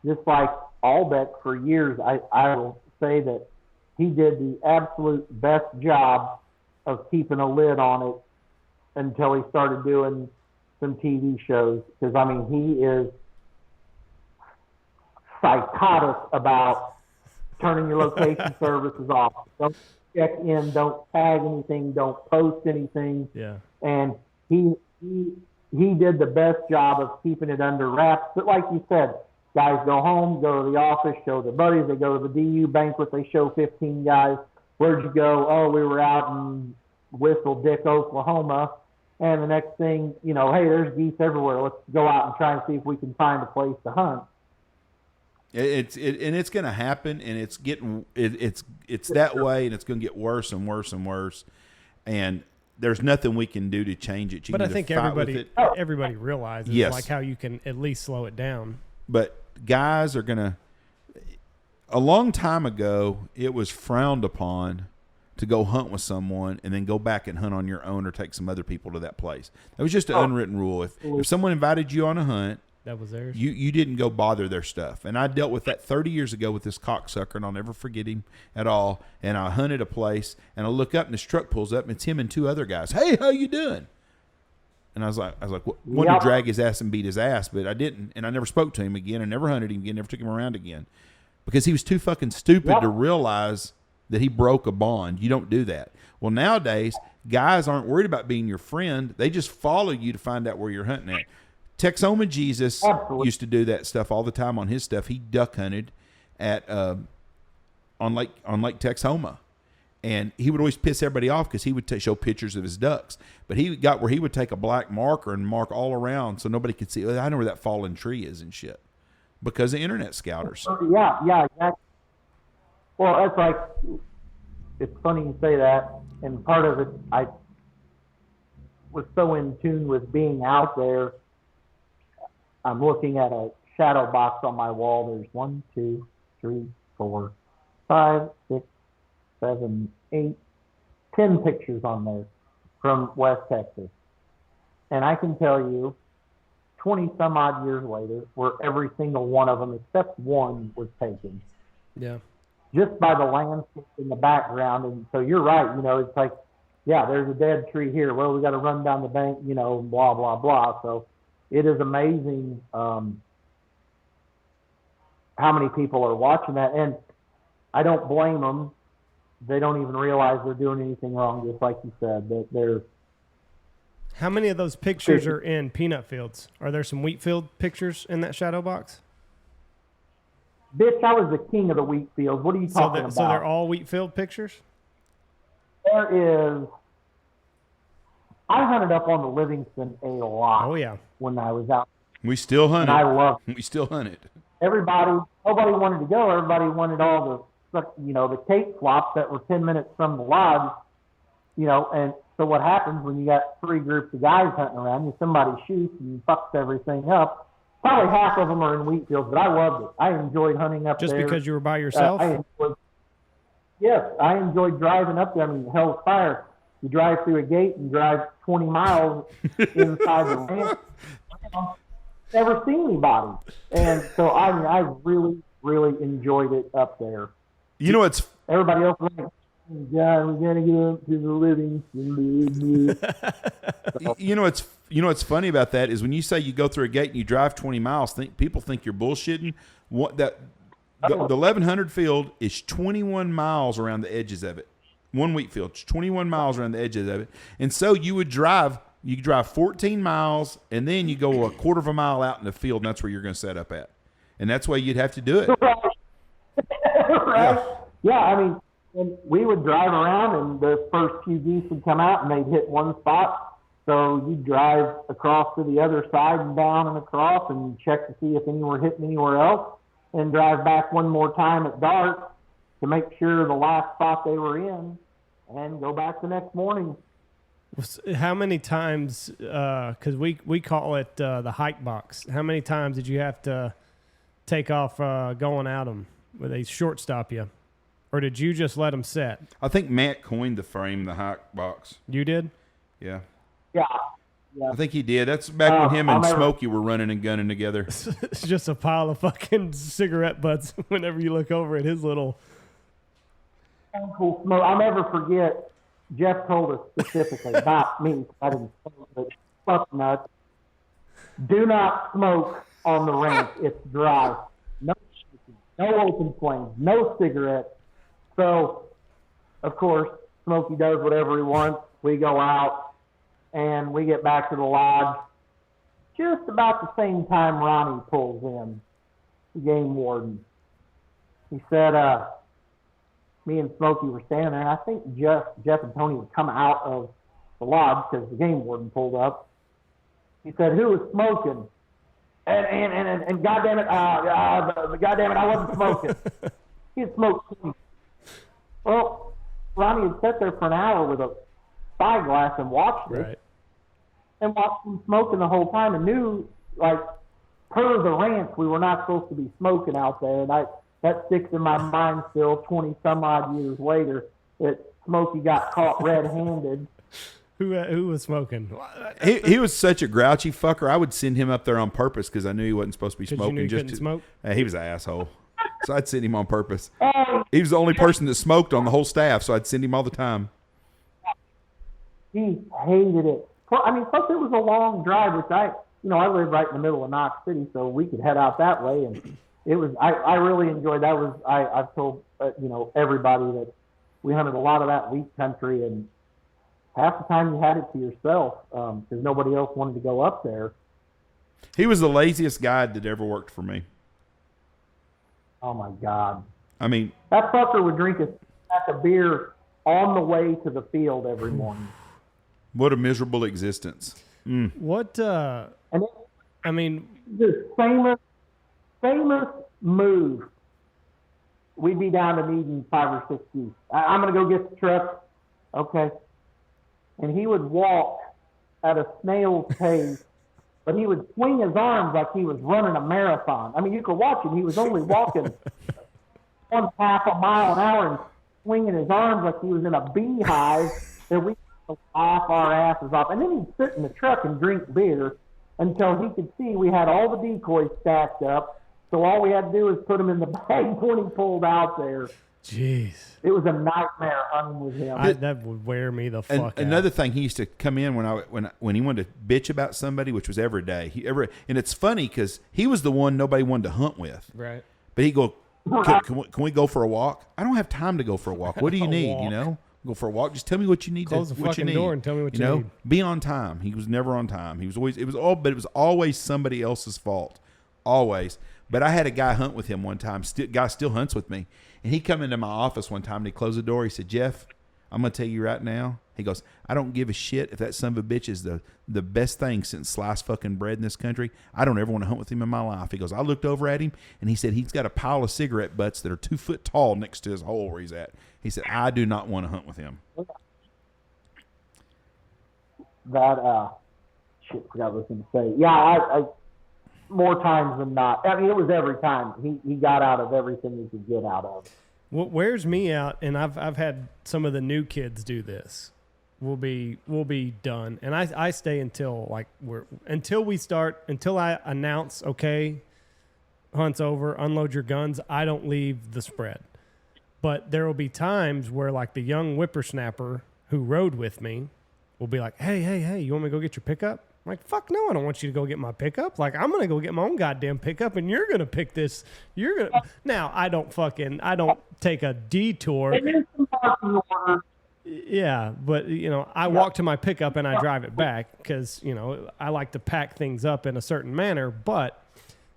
just like Albeck for years, I will say that he did the absolute best job of keeping a lid on it until he started doing some TV shows. Because, he is psychotic about turning your location services off. Don't check in, don't tag anything, don't post anything. Yeah. And he did the best job of keeping it under wraps. But like you said, guys go home, go to the office, show their buddies. They go to the DU banquet. They show 15 guys. Where'd you go? Oh, we were out in Whistle Dick, Oklahoma. And the next thing, hey, there's geese everywhere. Let's go out and try and see if we can find a place to hunt. It's going to happen, and it's that way, and it's going to get worse and worse and worse. And there's nothing we can do to change it. But I think everybody realizes like how you can at least slow it down. But guys are going to – a long time ago, it was frowned upon to go hunt with someone and then go back and hunt on your own or take some other people to that place. That was just an unwritten rule. If someone invited you on a hunt, that was theirs. You didn't go bother their stuff. And I dealt with that 30 years ago with this cocksucker, and I'll never forget him at all. And I hunted a place, and I look up, and this truck pulls up, and it's him and two other guys. Hey, how you doing? And I was like, wanted to drag his ass and beat his ass, but I didn't. And I never spoke to him again. I never hunted him again. Never took him around again, because he was too fucking stupid to realize that he broke a bond. You don't do that. Well, nowadays, guys aren't worried about being your friend. They just follow you to find out where you're hunting at. Texoma Jesus used to do that stuff all the time on his stuff. He duck hunted at on Lake Texoma, and he would always piss everybody off because he would show pictures of his ducks. But he got where he would take a black marker and mark all around so nobody could see. I know where that fallen tree is and shit because of internet scouters. Yeah, exactly. Well, that's like, it's funny you say that, and part of it, I was so in tune with being out there. I'm looking at a shadow box on my wall. There's 1, 2, 3, 4, 5, 6, 7, 8, 10 pictures on there from West Texas. And I can tell you, 20 some odd years later, where every single one of them, except one, was taken. Yeah. Just by the landscape in the background. And so you're right, it's like, yeah, there's a dead tree here. Well, we got to run down the bank, blah, blah, blah. So it is amazing how many people are watching that. And I don't blame them. They don't even realize they're doing anything wrong, just like you said. That they're. How many of those pictures are in peanut fields? Are there some wheat field pictures in that shadow box? Bitch, I was the king of the wheat fields. What are you talking about? So they're all wheat field pictures? There is. I hunted up on the Livingston a lot. Oh, yeah. When I was out. We still hunt it. I love it. We still hunt it. Nobody wanted to go. Everybody wanted all the cake flops that were 10 minutes from the lodge, and so what happens when you got 3 groups of guys hunting around you, somebody shoots and fucks everything up. Probably half of them are in wheat fields, but I loved it. I enjoyed hunting up there. Just because you were by yourself? Yes, I enjoyed driving up there. Hell's fire. You drive through a gate and drive 20 miles inside the ranch. Never seen anybody. And so I really, really enjoyed it up there. It's everybody else was like, God, we gotta get up to the living. What's funny about that is when you say you go through a gate and you drive 20 miles, people think you're bullshitting. The 1100 field is 21 miles around the edges of it. One wheat field, 21 miles around the edges of it. And so you drive 14 miles and then you go a quarter of a mile out in the field, and that's where you're going to set up at. And that's why you'd have to do it. Right. Yeah, and we would drive around, and the first few geese would come out, and they'd hit one spot. So you'd drive across to the other side and down and across and check to see if any were hitting anywhere else, and drive back one more time at dark to make sure the last spot they were in. and go back the next morning. How many times, because we call it the hike box, how many times did you have to take off going at them where they shortstop you? Or did you just let them set? I think Matt coined the frame, the hike box. You did? Yeah. Yeah. I think he did. That's back when him and Smokey were running and gunning together. It's just a pile of fucking cigarette butts whenever you look over at his little... Cool smoke. I'll never forget, Jeff told us specifically, not me, I didn't smoke, but fuck nuts. Do not smoke on the ranch. It's dry. No shaking, no open flames, no cigarettes. So, of course, Smokey does whatever he wants. We go out, and we get back to the lodge just about the same time Ronnie pulls in, the game warden. He said, me and Smokey were standing there, and I think Jeff and Tony had come out of the lodge because the game warden pulled up. He said, "Who was smoking?" And goddamn it, I wasn't smoking. He had smoked too. Well, Ronnie had sat there for an hour with a spyglass and watched it. Right. And watched him smoking the whole time and knew, like, per the ranch, we were not supposed to be smoking out there. And that sticks in my mind still 20-some-odd years later that Smokey got caught red-handed. Who was smoking? He was such a grouchy fucker. I would send him up there on purpose because I knew he wasn't supposed to be smoking. You knew he couldn't smoke? He was an asshole. So I'd send him on purpose. He was the only person that smoked on the whole staff, so I'd send him all the time. He hated it. I mean, plus it was a long drive, which I live right in the middle of Knox City, so we could head out that way. And it was, I really enjoyed that. I've told, everybody that we hunted a lot of that wheat country, and half the time you had it to yourself because nobody else wanted to go up there. He was the laziest guide that ever worked for me. Oh, my God. I mean, that fucker would drink a pack of beer on the way to the field every morning. What a miserable existence. Mm. What, and I mean... This famous move. We'd be down to needing 5 or 6 geese. I'm going to go get the truck. Okay. And he would walk at a snail's pace, but he would swing his arms like he was running a marathon. I mean, you could watch him. He was only walking 1/2 mile an hour and swinging his arms like he was in a beehive that we could laugh our asses off. And then he'd sit in the truck and drink beer until he could see we had all the decoys stacked up. So all we had to do was put them in the bag when he pulled out there. Jeez. It was a nightmare hunting with him. That would wear me the fuck out. Another thing, he used to come in when he wanted to bitch about somebody, which was every day. And it's funny because he was the one nobody wanted to hunt with. Right. But he'd go, can we go for a walk? I don't have time to go for a walk. What do you need? Go for a walk. Just tell me what you need. Close the fucking door and tell me what you need. Be on time. He was never on time. He was always. It was always somebody else's fault. Always. But I had a guy hunt with him one time. Guy still hunts with me. And he come into my office one time and he closed the door. He said, "Jeff, I'm going to tell you right now." He goes, "I don't give a shit if that son of a bitch is the best thing since sliced fucking bread in this country. I don't ever want to hunt with him in my life." He goes, "I looked over at him and he said he's got a pile of cigarette butts that are 2 foot tall next to his hole where he's at." He said, "I do not want to hunt with him." Forgot what I was going to say. Yeah, I more times than not. I mean, it was every time. He got out of everything he could get out of. What wears me out, and I've had some of the new kids do this. We'll be done, and I stay until I announce, okay, hunt's over, unload your guns. I don't leave the spread, but there will be times where like the young whippersnapper who rode with me will be like, hey, you want me to go get your pickup? I'm like, fuck no, I don't want you to go get my pickup. Like, I'm going to go get my own goddamn pickup, and you're going to pick this. Now, I don't take a detour. Yeah, but, I walk to my pickup and I drive it back because, I like to pack things up in a certain manner. But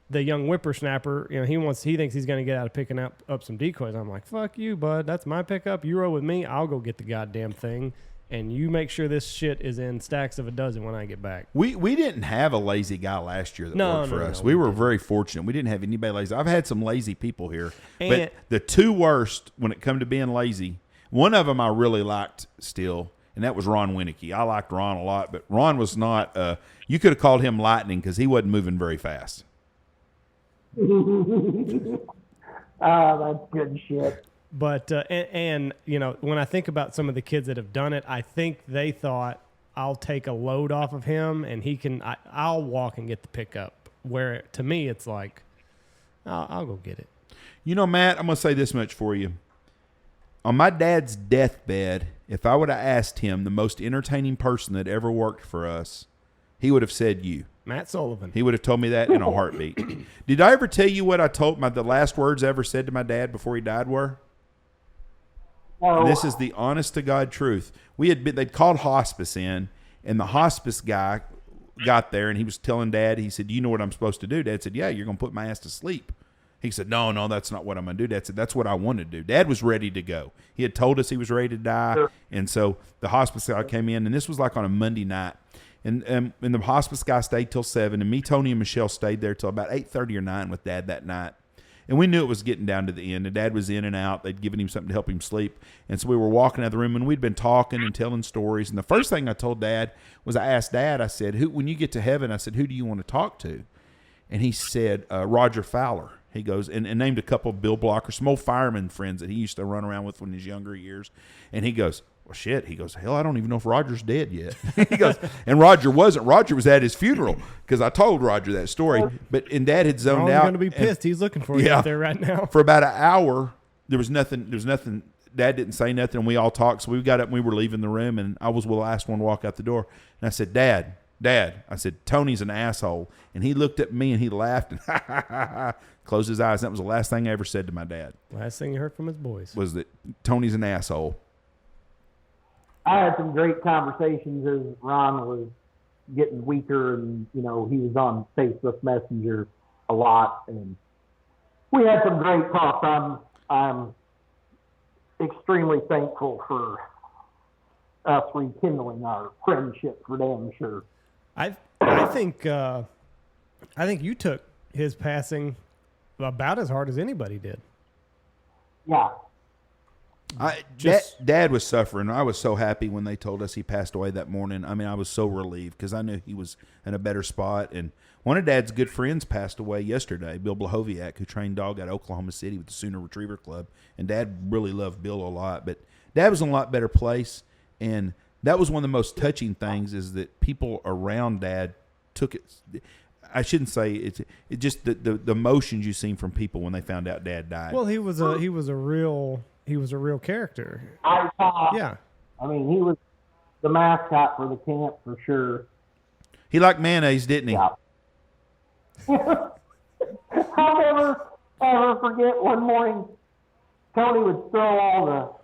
the young whippersnapper, he thinks he's going to get out of picking up some decoys. I'm like, fuck you, bud. That's my pickup. You roll with me. I'll go get the goddamn thing. And you make sure this shit is in stacks of a dozen when I get back. We didn't have a lazy guy last year that worked for us. We were very fortunate. We didn't have anybody lazy. I've had some lazy people here. But the two worst when it come to being lazy, One of them I really liked still, and that was Ron Winnicky. I liked Ron a lot, but Ron was not. You could have called him lightning because he wasn't moving very fast. That's good shit. But and you know, when I think about some of the kids that have done it, I think they thought, I'll take a load off of him and he can. I'll walk and get the pickup. Where to me, it's like, I'll go get it. You know, Matt, I'm gonna say this much for you. On my dad's deathbed, if I would have asked him the most entertaining person that ever worked for us, he would have said you. Matt Sullivan. He would have told me that in a heartbeat. Did I ever tell you what I told the last words I ever said to my dad before he died were? And this is the honest to God truth. They'd called hospice in, and the hospice guy got there, and he was telling Dad, he said, "Do you know what I'm supposed to do?" Dad said, "Yeah, you're going to put my ass to sleep." He said, no, that's not what I'm going to do. Dad said, "That's what I want to do." Dad was ready to go. He had told us he was ready to die. Sure. And so the hospice guy came in, and this was like on a Monday night. And the hospice guy stayed till 7, and me, Tony, and Michelle stayed there till about 8:30 or 9 with Dad that night. And we knew it was getting down to the end. And Dad was in and out. They'd given him something to help him sleep. And so we were walking out of the room, and we'd been talking and telling stories. And the first thing I told Dad was, I asked Dad, I said, when you get to heaven, I said, who do you want to talk to? And he said, Roger Fowler. He goes, and named a couple of Bill Blocker, some old fireman friends that he used to run around with in his younger years. And he goes, well, shit. He goes, hell, I don't even know if Roger's dead yet. He goes, and Roger wasn't. Roger was at his funeral because I told Roger that story. And Dad had zoned out. He's going to be pissed. He's looking for you out there right now. For about an hour, there was nothing. Dad didn't say nothing, and we all talked. So we got up and we were leaving the room, and I was the last one to walk out the door. And I said, Dad, I said, Tony's an asshole. And he looked at me and he laughed and closed his eyes. And that was the last thing I ever said to my dad. Last thing you heard from his boys was that Tony's an asshole. I had some great conversations as Ron was getting weaker, and he was on Facebook Messenger a lot, and we had some great talks. I'm extremely thankful for us rekindling our friendship, for damn sure. I think you took his passing about as hard as anybody did. Yeah. Dad was suffering. I was so happy when they told us he passed away that morning. I mean, I was so relieved because I knew he was in a better spot. And one of Dad's good friends passed away yesterday, Bill Blahoviak, who trained dog at Oklahoma City with the Sooner Retriever Club. And Dad really loved Bill a lot. But Dad was in a lot better place. And that was one of the most touching things is that people around Dad took it. I shouldn't say it just the emotions you seen from people when they found out Dad died. Well, he was a real character. Yeah. I mean, he was the mascot for the camp for sure. He liked mayonnaise, didn't he? Yeah. I'll never ever forget one morning, Tony would throw all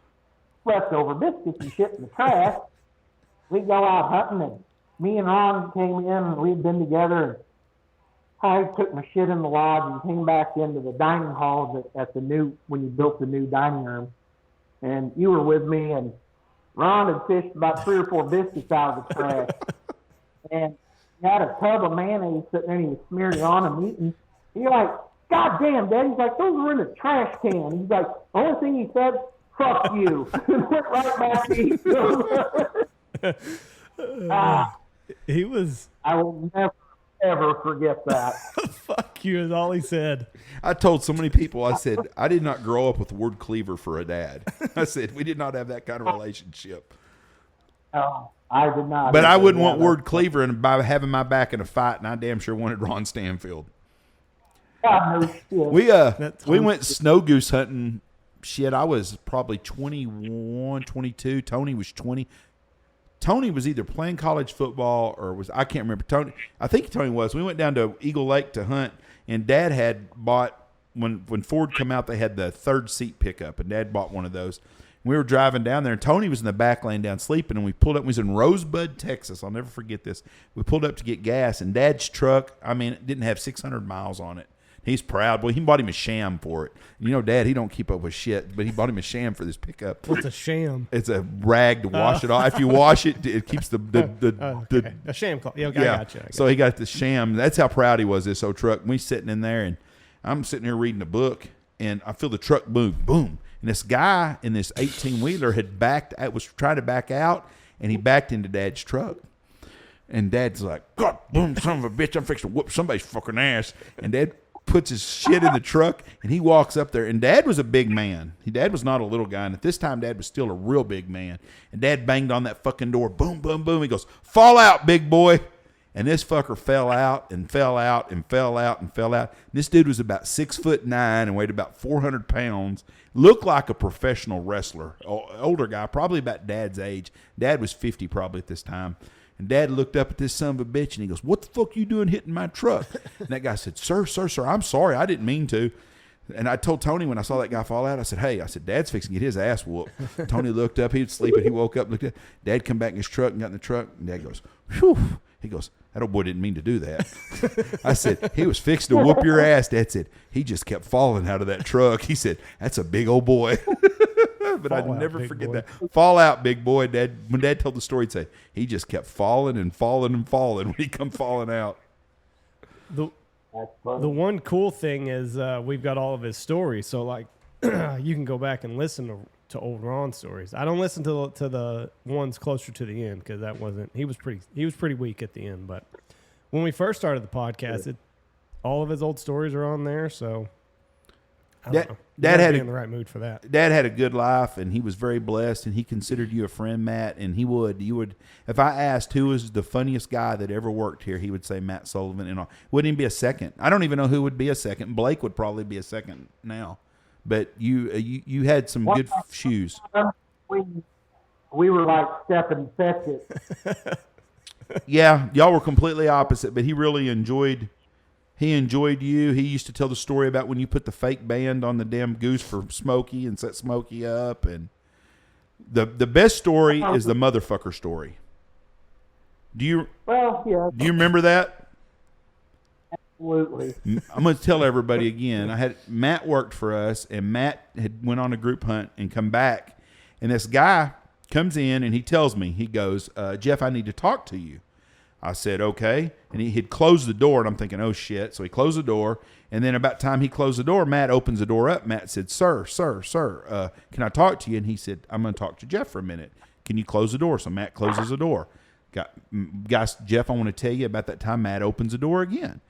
the leftover biscuits and shit in the trash. We'd go out hunting, and me and Ron came in, and we'd been together, and I took my shit in the lodge and came back into the dining hall when you built the new dining room. And you were with me, and Ron had fished about 3 or 4 biscuits out of the trash. And he had a tub of mayonnaise sitting there, and he was smearing it on and eating. And you're like, God damn, Dad. He's like, those were in the trash can. He's like, the only thing he said, fuck you. And went right back to eat. He was. I will never ever forget that. Fuck you is all he said. I told so many people, I said, I did not grow up with Ward Cleaver for a dad. I said, we did not have that kind of relationship. Oh, I did not. But I wouldn't want Ward Cleaver and by having my back in a fight, and I damn sure wanted Ron Stanfield. God, no shit. We went snow goose hunting. Shit, I was probably 21, 22. Tony was 20. Tony was either playing college football or I can't remember. I think Tony was. We went down to Eagle Lake to hunt, and Dad had bought, when Ford come out, they had the 3rd seat pickup, and Dad bought one of those. We were driving down there, and Tony was in the back laying down sleeping, and we pulled up. We was in Rosebud, Texas. I'll never forget this. We pulled up to get gas, and Dad's truck, it didn't have 600 miles on it. He's proud. Well, he bought him a sham for it. Dad, he don't keep up with shit, but he bought him a sham for this pickup. What's a sham? It's a rag to wash it off. If you wash it, it keeps a sham cloth. Yeah, okay, I got you. So he got the sham. That's how proud he was, this old truck. And we sitting in there, and I'm sitting here reading a book, and I feel the truck boom, boom. And this guy in this 18-wheeler was trying to back out, and he backed into Dad's truck. And Dad's like, God, boom, son of a bitch, I'm fixing to whoop somebody's fucking ass. And Dad puts his shit in the truck, and he walks up there. And Dad was a big man. Dad was not a little guy. And at this time, Dad was still a real big man. And Dad banged on that fucking door. Boom, boom, boom. He goes, fall out, big boy. And this fucker fell out and fell out and fell out and fell out. This dude was about 6'9" and weighed about 400 pounds. Looked like a professional wrestler. Older guy, probably about Dad's age. Dad was 50 probably at this time. And Dad looked up at this son of a bitch and he goes, what the fuck you doing hitting my truck? And that guy said, sir, I'm sorry. I didn't mean to. And I told Tony when I saw that guy fall out, I said, hey, Dad's fixing to get his ass whooped. Tony looked up. He was sleeping. He woke up, looked at Dad, come back in his truck and got in the truck. And Dad goes, whew. He goes, that old boy didn't mean to do that. I said, he was fixing to whoop your ass. Dad said, he just kept falling out of that truck. He said, that's a big old boy. But I'd never forget that. Fall out, big boy. When Dad told the story, he'd say, he just kept falling and falling and falling when he come falling out. The one cool thing is we've got all of his stories. So, like, you can go back and listen to old Ron stories. I don't listen to the ones closer to the end because he was pretty weak at the end. But when we first started the podcast, all of his old stories are on there. So I don't know. Dad had in the right mood for that. Dad had a good life, and he was very blessed, and he considered you a friend, Matt. And you would. If I asked who was the funniest guy that ever worked here, he would say Matt Sullivan. And wouldn't even be a second. I don't even know who would be a second. Blake would probably be a second now. But you had some good shoes. We were like step and fetch it. Yeah, y'all were completely opposite, but he really enjoyed you. He used to tell the story about when you put the fake band on the damn goose for Smokey and set Smokey up. And the best story is the motherfucker story. Do you remember that? Absolutely. I'm going to tell everybody again. Matt worked for us, and Matt had went on a group hunt and come back. And this guy comes in, and he tells me, he goes, Jeff, I need to talk to you. I said, okay. And he'd closed the door, and I'm thinking, oh, shit. So he closed the door, and then about time he closed the door, Matt opens the door up. Matt said, sir, can I talk to you? And he said, I'm going to talk to Jeff for a minute. Can you close the door? So Matt closes the door. Guys, Jeff, I want to tell you about that time Matt opens the door again.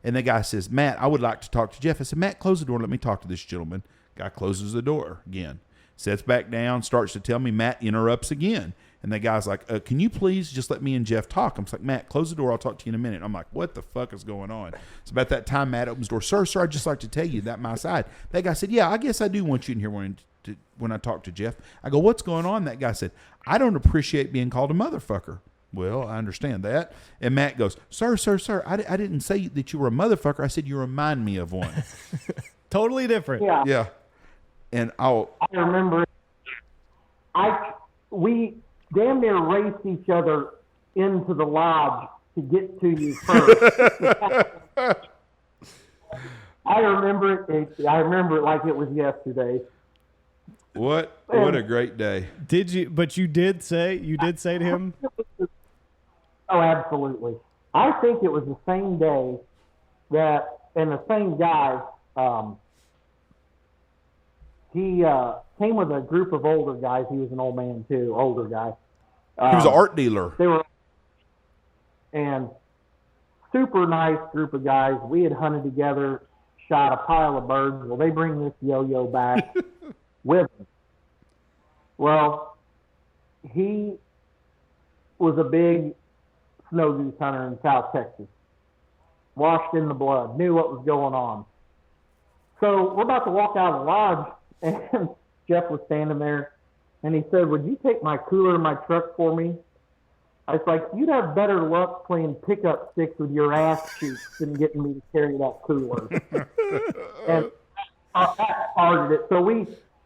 And the guy says, Matt, I would like to talk to Jeff. I said, Matt, close the door. Let me talk to this gentleman. Guy closes the door again. Sets back down, starts to tell me. Matt interrupts again. And the guy's like, can you please just let me and Jeff talk? I'm like, Matt, close the door. I'll talk to you in a minute. I'm like, what the fuck is going on? So about that time, Matt opens the door. Sir, I'd just like to tell you that my side. That guy said, yeah, I guess I do want you in here when I talk to Jeff. I go, what's going on? That guy said, I don't appreciate being called a motherfucker. Well, I understand that. And Matt goes, sir, I didn't say that you were a motherfucker. I said you remind me of one. Totally different. Yeah. And I remember we damn near raced each other into the lodge to get to you first. I remember it like it was yesterday. What a great day. But you did say to him? Oh, absolutely. I think it was the same day and the same guy, he came with a group of older guys. He was an old man too, older guy. He was an art dealer. And super nice group of guys. We had hunted together, shot a pile of birds. Well, they bring this yo-yo back with them. Well, he was a big snow goose hunter in South Texas. Washed in the blood, knew what was going on. So we're about to walk out of the lodge, and Jeff was standing there, and he said, would you take my cooler to my truck for me? I was like, you'd have better luck playing pickup sticks with your ass cheeks than getting me to carry that cooler. And that started it. So we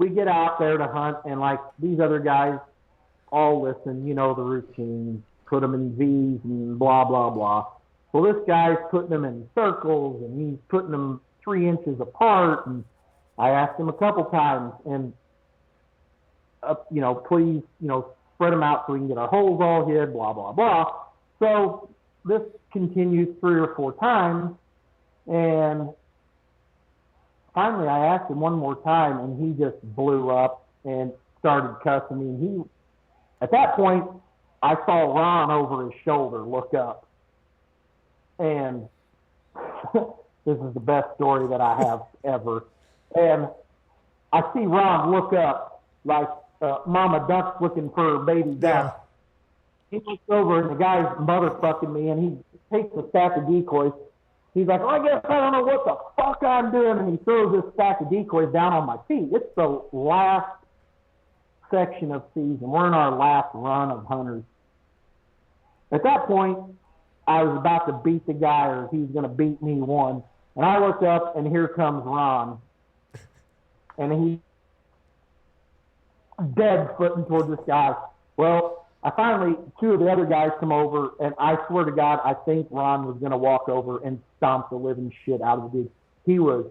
get out there to hunt, and like these other guys all listen, the routine, put them in V's and blah, blah, blah. Well, this guy's putting them in circles, and he's putting them 3 inches apart. And I asked him a couple times, and, please, spread them out so we can get our holes all hid, blah, blah, blah. So this continues 3 or 4 times, and finally I asked him one more time, and he just blew up and started cussing me. And at that point, I saw Ron over his shoulder look up. And this is the best story that I have ever. And I see Ron look up like Mama Duck's looking for her baby duck. Yeah. He looks over, and the guy's motherfucking me, and he takes a stack of decoys. He's like, I guess I don't know what the fuck I'm doing. And he throws this stack of decoys down on my feet. It's the last section of season. We're in our last run of hunters. At that point, I was about to beat the guy, or he was going to beat me one. And I looked up, and here comes Ron. And he dead footing toward this guy. Well, two of the other guys come over, and I swear to God, I think Ron was going to walk over and stomp the living shit out of the dude. He was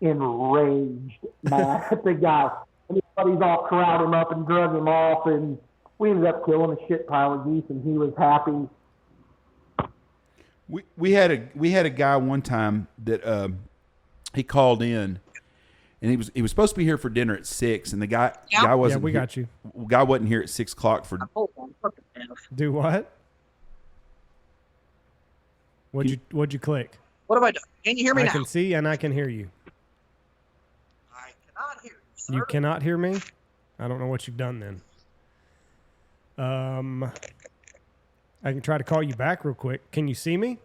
enraged, mad at the guy. And his buddies all crowded him up and drug him off, and we ended up killing a shit pile of geese, and he was happy. We had a guy one time that he called in, and he was supposed to be here for dinner at 6, and the guy wasn't. Yeah, we got you. Guy wasn't here at 6 o'clock for. Do what? What'd you click? What have I done? Can you hear me now? I can see and I can hear you. I cannot hear you, sir. You cannot hear me? I don't know what you've done then. I can try to call you back real quick. Can you see me?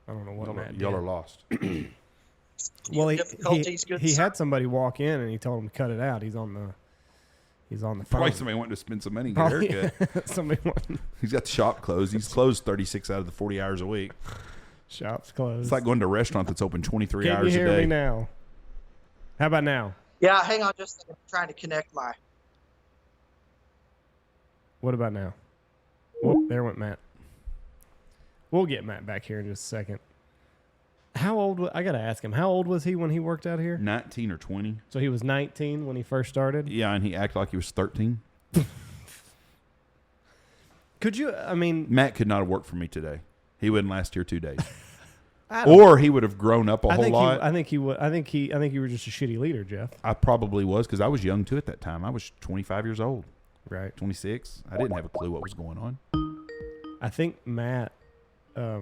I don't know what Matt did. Y'all are lost. Well, he had somebody walk in and he told him to cut it out. He's on the phone. Probably somebody wanted to spend some money and get a haircut. Somebody wanted. He's got the shop closed. He's closed 36 out of the 40 hours a week. Shop's closed. It's like going to a restaurant that's open 23 hours a day. Can you hear me now? How about now? Yeah, hang on just a second. I'm trying to connect my... What about now? Whoop, there went Matt. We'll get Matt back here in just a second. How old? I got to ask him. How old was he when he worked out here? 19 or 20. So he was 19 when he first started? Yeah, and he acted like he was 13. Could you, Matt could not have worked for me today. He wouldn't last here 2 days. Or he would have grown up a whole lot. I think he would. I think you were just a shitty leader, Jeff. I probably was, because I was young too at that time. I was 25 years old. Right. 26. I didn't have a clue what was going on. I think Matt... oh,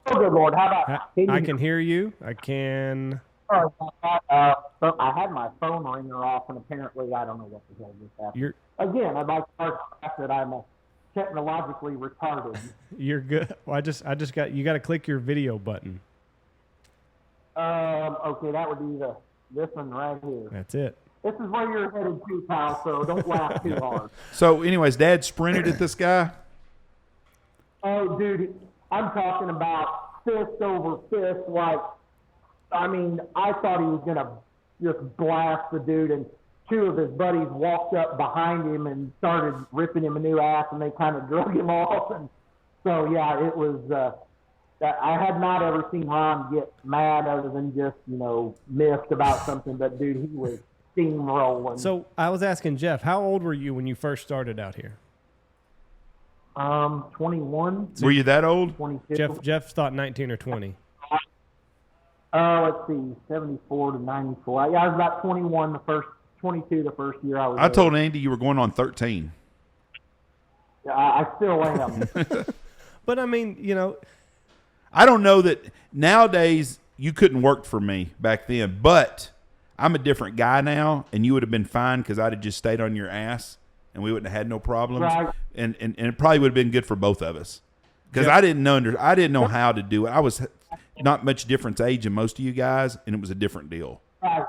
good Lord. How about... I can hear you. I can... I had my phone ringer off, and apparently I don't know what the hell just happened. Again, I'd like to start that I'm technologically retarded. You're good. Well, I just got... You got to click your video button. Okay, that would be this one right here. That's it. This is where you're headed to, pal, so don't laugh too hard. So, anyways, Dad sprinted at this guy? Oh, dude, I'm talking about fist over fist. I thought he was going to just blast the dude, and two of his buddies walked up behind him and started ripping him a new ass, and they kind of drug him off. And so, yeah, it was... I had not ever seen Ron get mad other than just, miffed about something, but, dude, he was... steamrolling. So I was asking Jeff, how old were you when you first started out here? 21. Were you that old? 22. Jeff thought 19 or 20. Let's see, 74 to 94. Yeah, I was about 21 22 the first year I was I told Andy you were going on 13. Yeah, I still am. But I don't know that nowadays you couldn't work for me back then, but I'm a different guy now, and you would have been fine because I'd have just stayed on your ass, and we wouldn't have had no problems. Right. And it probably would have been good for both of us, because I didn't know how to do it. I was not much different age than most of you guys, and it was a different deal. Right.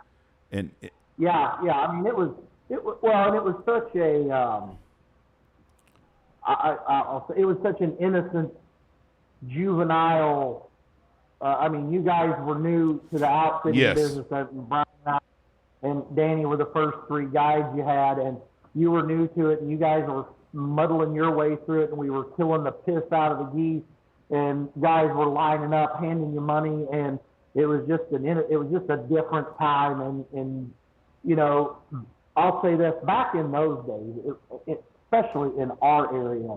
And yeah. It was such a I'll say it was such an innocent, juvenile. You guys were new to the outfitting business. Brian and Danny were the first three guides you had, and you were new to it, and you guys were muddling your way through it, and we were killing the piss out of the geese, and guys were lining up, handing you money, and it was just a different time, and I'll say this: back in those days, especially in our area,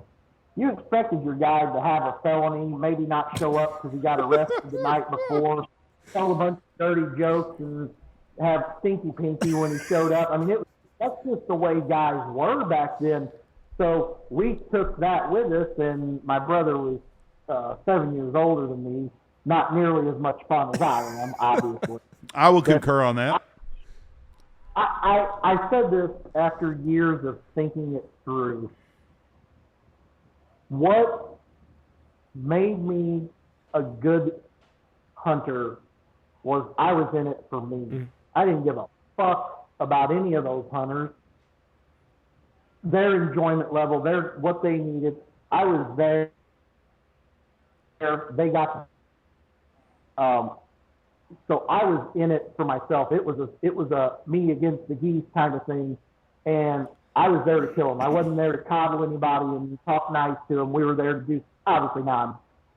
you expected your guy to have a felony, maybe not show up because he got arrested the night before, tell a bunch of dirty jokes and have stinky pinky when he showed up. I mean, that's just the way guys were back then. So we took that with us, and my brother was 7 years older than me. Not nearly as much fun as I am, obviously. I will concur on that. I said this after years of thinking it through. What made me a good hunter was I was in it for me. Mm-hmm. I didn't give a fuck about any of those hunters. Their enjoyment level, what they needed. I was there. They got. So I was in it for myself. It was a me against the geese kind of thing, and I was there to kill them. I wasn't there to coddle anybody and talk nice to them. We were there to do. Obviously, now I'm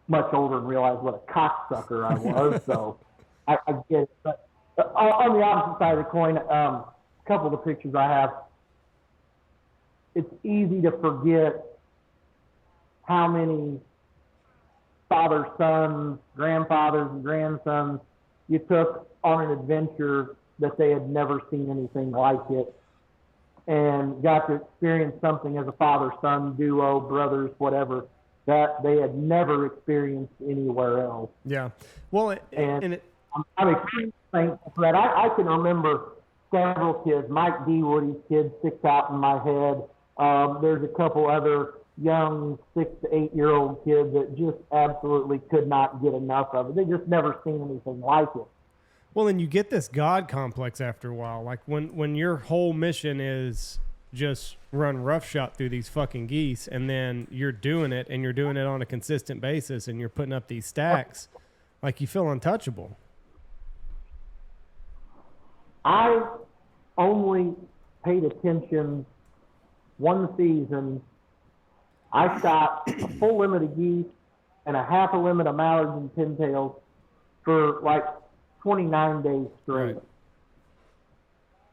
much older and realize what a cocksucker I was. So I get it. But on the opposite side of the coin, a couple of the pictures I have, it's easy to forget how many fathers, sons, grandfathers, and grandsons you took on an adventure that they had never seen anything like it, and got to experience something as a father-son duo, brothers, whatever, that they had never experienced anywhere else. Yeah. Well, I'm extremely thankful for that. I can remember several kids. Mike D. Woody's kid sticks out in my head. There's a couple other young 6 to 8 year old kids that just absolutely could not get enough of it. They just never seen anything like it. Well, and you get this God complex after a while. Like when your whole mission is just run roughshod through these fucking geese, and then you're doing it, and you're doing it on a consistent basis, and you're putting up these stacks, like you feel untouchable. I only paid attention one season. I shot a full limit of geese and a half a limit of mallards and pintails for like 29 days straight.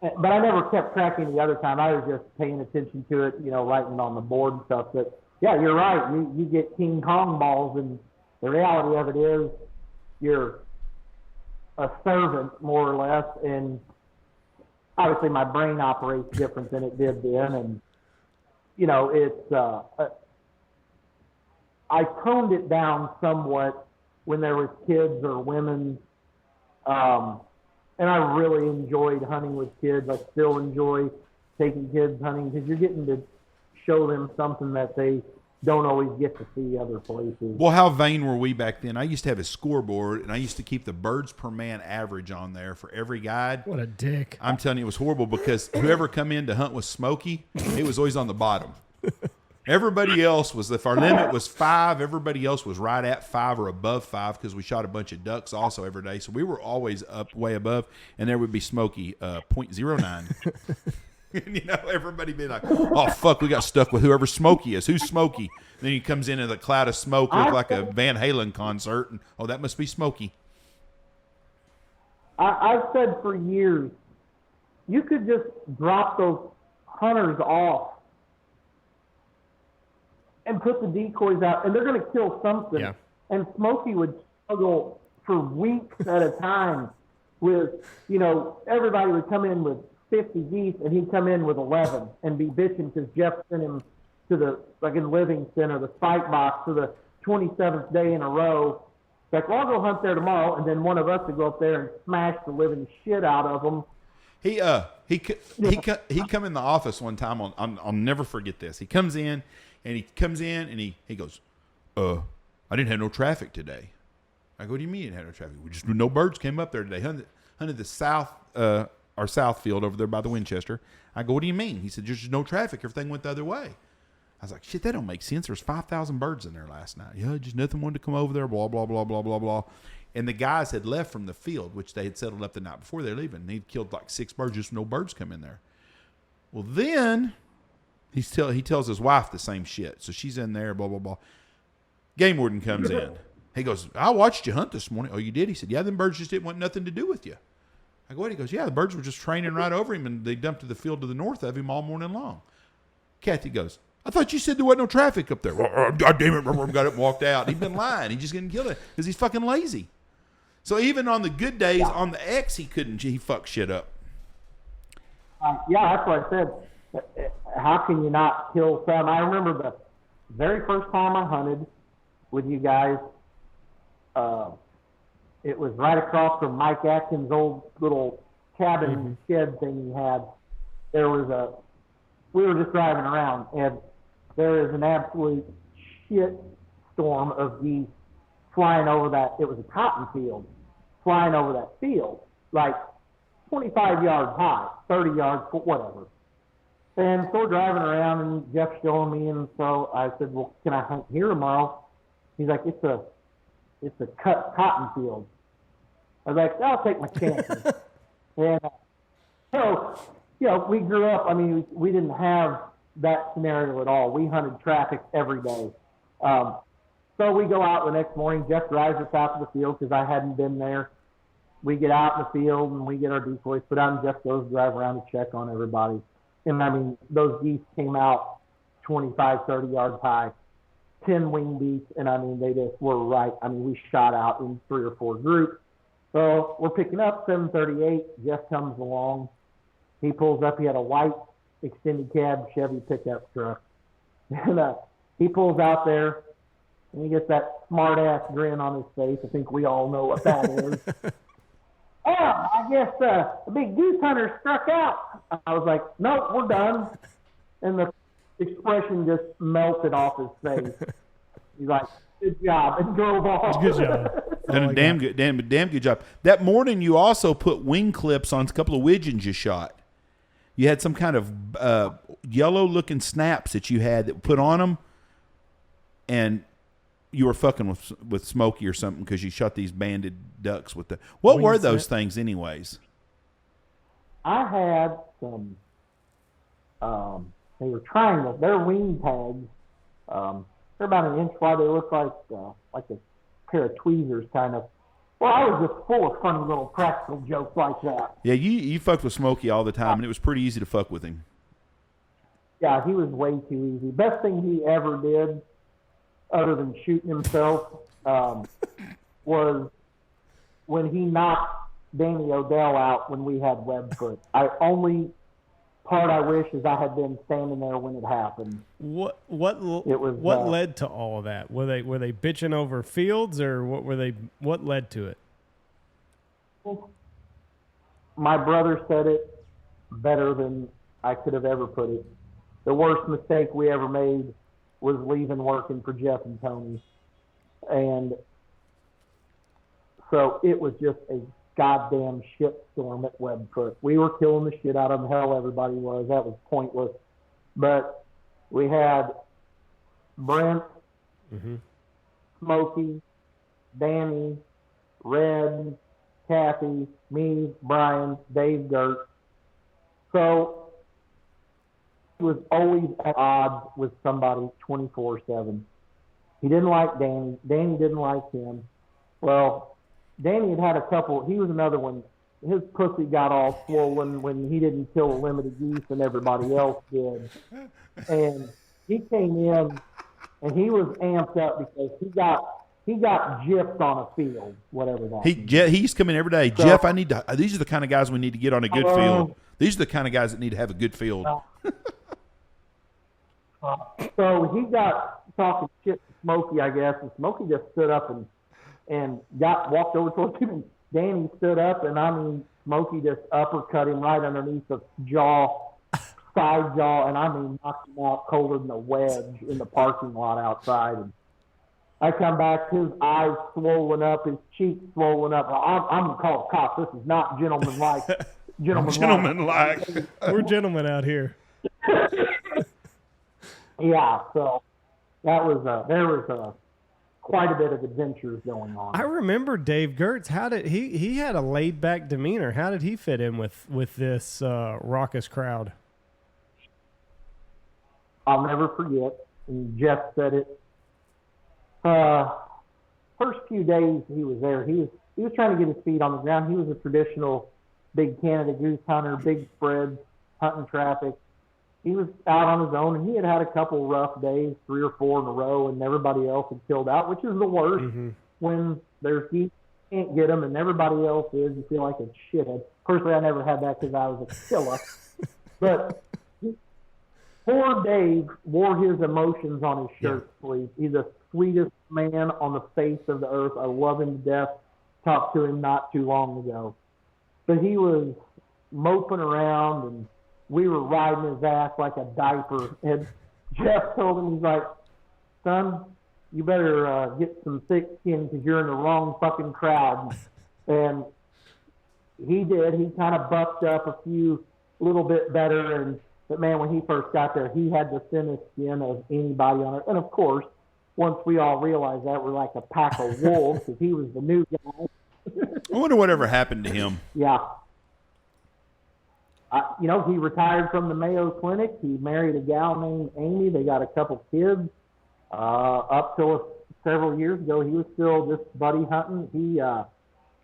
Right. But I never kept track any other time. I was just paying attention to it, writing on the board and stuff. But yeah, you're right. You get King Kong balls, and the reality of it is you're a servant, more or less. And obviously my brain operates different than it did then. And, I toned it down somewhat when there was kids or women, and I really enjoyed hunting with kids. I still enjoy taking kids hunting because you're getting to show them something that they don't always get to see other places. Well, how vain were we back then? I used to have a scoreboard, and I used to keep the birds per man average on there for every guide. What a dick. I'm telling you, it was horrible because whoever come in to hunt with Smokey, it was always on the bottom. Everybody else was, if our limit was 5, everybody else was right at 5 or above 5 because we shot a bunch of ducks also every day. So we were always up way above, and there would be Smokey 0.09. And, everybody be like, oh, fuck, we got stuck with whoever Smokey is. Who's Smokey? And then he comes in a cloud of smoke, look like a Van Halen concert, and, oh, that must be Smokey. I've said for years, you could just drop those hunters off and put the decoys out, and they're going to kill something. Yeah. And Smokey would struggle for weeks at a time with, everybody would come in with 50 geese, and he'd come in with 11 and be bitching because Jeff sent him to in Livingston or the spike box for the 27th day in a row. Like, well, I'll go hunt there tomorrow, and then one of us would go up there and smash the living shit out of them. He come in the office one time. I'll never forget this. He comes in and he goes, I didn't have no traffic today. I go, what do you mean you didn't have no traffic? We just no birds came up there today. Hunted the south field over there by the Winchester. I go, what do you mean? He said, there's just no traffic. Everything went the other way. I was like, shit, that don't make sense. There's 5,000 birds in there last night. Yeah, just nothing wanted to come over there. Blah blah blah blah blah blah. And the guys had left from the field, which they had settled up the night before they were leaving. And he'd killed like 6 birds, just no birds come in there. Well, then he tells his wife the same shit. So she's in there, blah, blah, blah. Game warden comes in. He goes, I watched you hunt this morning. Oh, you did? He said, yeah, them birds just didn't want nothing to do with you. I go, what? He goes, yeah, the birds were just training right over him, and they dumped to the field to the north of him all morning long. Kathy goes, I thought you said there wasn't no traffic up there. God damn it, got up and walked out. He'd been lying. He just couldn't kill it because he's fucking lazy. So even on the good days on the X, he fucked shit up. Yeah, that's what I said. How can you not kill some? I remember the very first time I hunted with you guys. It was right across from Mike Atkins' old little cabin shed thing he had. We were just driving around, and there is an absolute shit storm of geese flying over that. It was a cotton field, flying over that field, like 25 yards high, 30 yards, whatever. And so we're driving around, and Jeff's showing me, and so I said, well, can I hunt here tomorrow? He's like, it's a cut cotton field. I was like, I'll take my chances. And so, we grew up, we didn't have that scenario at all. We hunted traffic every day. So we go out the next morning. Jeff drives us out to the field because I hadn't been there. We get out in the field, and we get our decoys put out, and Jeff goes to drive around to check on everybody. And, those geese came out 25, 30 yards high, 10 wing beats, and, they just were right. We shot out in 3 or 4 groups. So we're picking up 738. Jeff comes along. He pulls up. He had a white extended cab Chevy pickup truck. And he pulls out there, and he gets that smart-ass grin on his face. I think we all know what that is. Oh, I guess the big goose hunter struck out. I was like, no, we're done. And the expression just melted off his face. He's like, good job, and drove off. Good job. Done a damn good job. That morning, you also put wing clips on a couple of widgeons you shot. You had some kind of yellow-looking snaps that you had that put on them, and you were fucking with Smokey or something because you shot these banded ducks with the. What were those things, anyways? I had some. They were triangles. They're wing tags. They're about an inch wide. They look like a pair of tweezers, kind of. Well, I was just full of funny little practical jokes like that. Yeah, you fucked with Smokey all the time, and it was pretty easy to fuck with him. Yeah, he was way too easy. Best thing he ever did, other than shooting himself, was when he knocked Danny Odell out when we had Webfoot. Only part I wish is I had been standing there when it happened. What led to all of that? Were they bitching over fields, or what led to it? My brother said it better than I could have ever put it. The worst mistake we ever made was leaving working for Jeff and Tony. And so it was just a goddamn shitstorm at Webfoot. We were killing the shit out of them. Hell, everybody was. That was pointless. But we had Brent, Smokey, Danny, Red, Kathy, me, Brian, Dave Gert. So he was always at odds with somebody 24/7. He didn't like Danny. Danny didn't like him. Well, Danny had a couple. He was another one. His pussy got all swollen when he didn't kill a limited geese and everybody else did. And he came in and he was amped up because he got gypped on a field, whatever that means. He's coming every day. So, Jeff, these are the kind of guys we need to get on a good field. These are the kind of guys that need to have a good field. So he got talking shit to Smokey, I guess, and Smokey just stood up and walked over towards him, and Danny stood up, and Smokey just uppercut him right underneath the jaw, side jaw, and knocked him out colder than a wedge in the parking lot outside. And I come back, his eyes swollen up, his cheeks swollen up. I'm going to call the cops. This is not gentlemanlike. Gentlemanlike. We're gentlemen out here. Yeah, so that was there was quite a bit of adventures going on. I remember Dave Gertz. How did he had a laid back demeanor? How did he fit in with this raucous crowd? I'll never forget. And Jeff said it. First few days he was there, he was trying to get his feet on the ground. He was a traditional big Canada goose hunter, big spreads, hunting traffic. he was out on his own, and he had had a couple rough days, 3 or 4 in a row, and everybody else had killed out, which is the worst. When there's geese, you can't get them, and everybody else is. You feel like a shithead. Personally, I never had that because I was a killer. But poor Dave wore his emotions on his shirt sleeve. He's the sweetest man on the face of the earth. I love him to death. Talked to him not too long ago. But he was moping around, and we were riding his ass like a diaper. And Jeff told him, he's like, son, you better get some thick skin because you're in the wrong fucking crowd. And he did. He kind of bucked up a little bit better. But man, when he first got there, he had the thinnest skin of anybody on it. And of course, once we all realized that, we're like a pack of wolves because he was the new guy. I wonder whatever happened to him. Yeah. He retired from the Mayo Clinic. He married a gal named Amy. They got a couple kids. Up till several years ago, he was still just buddy hunting.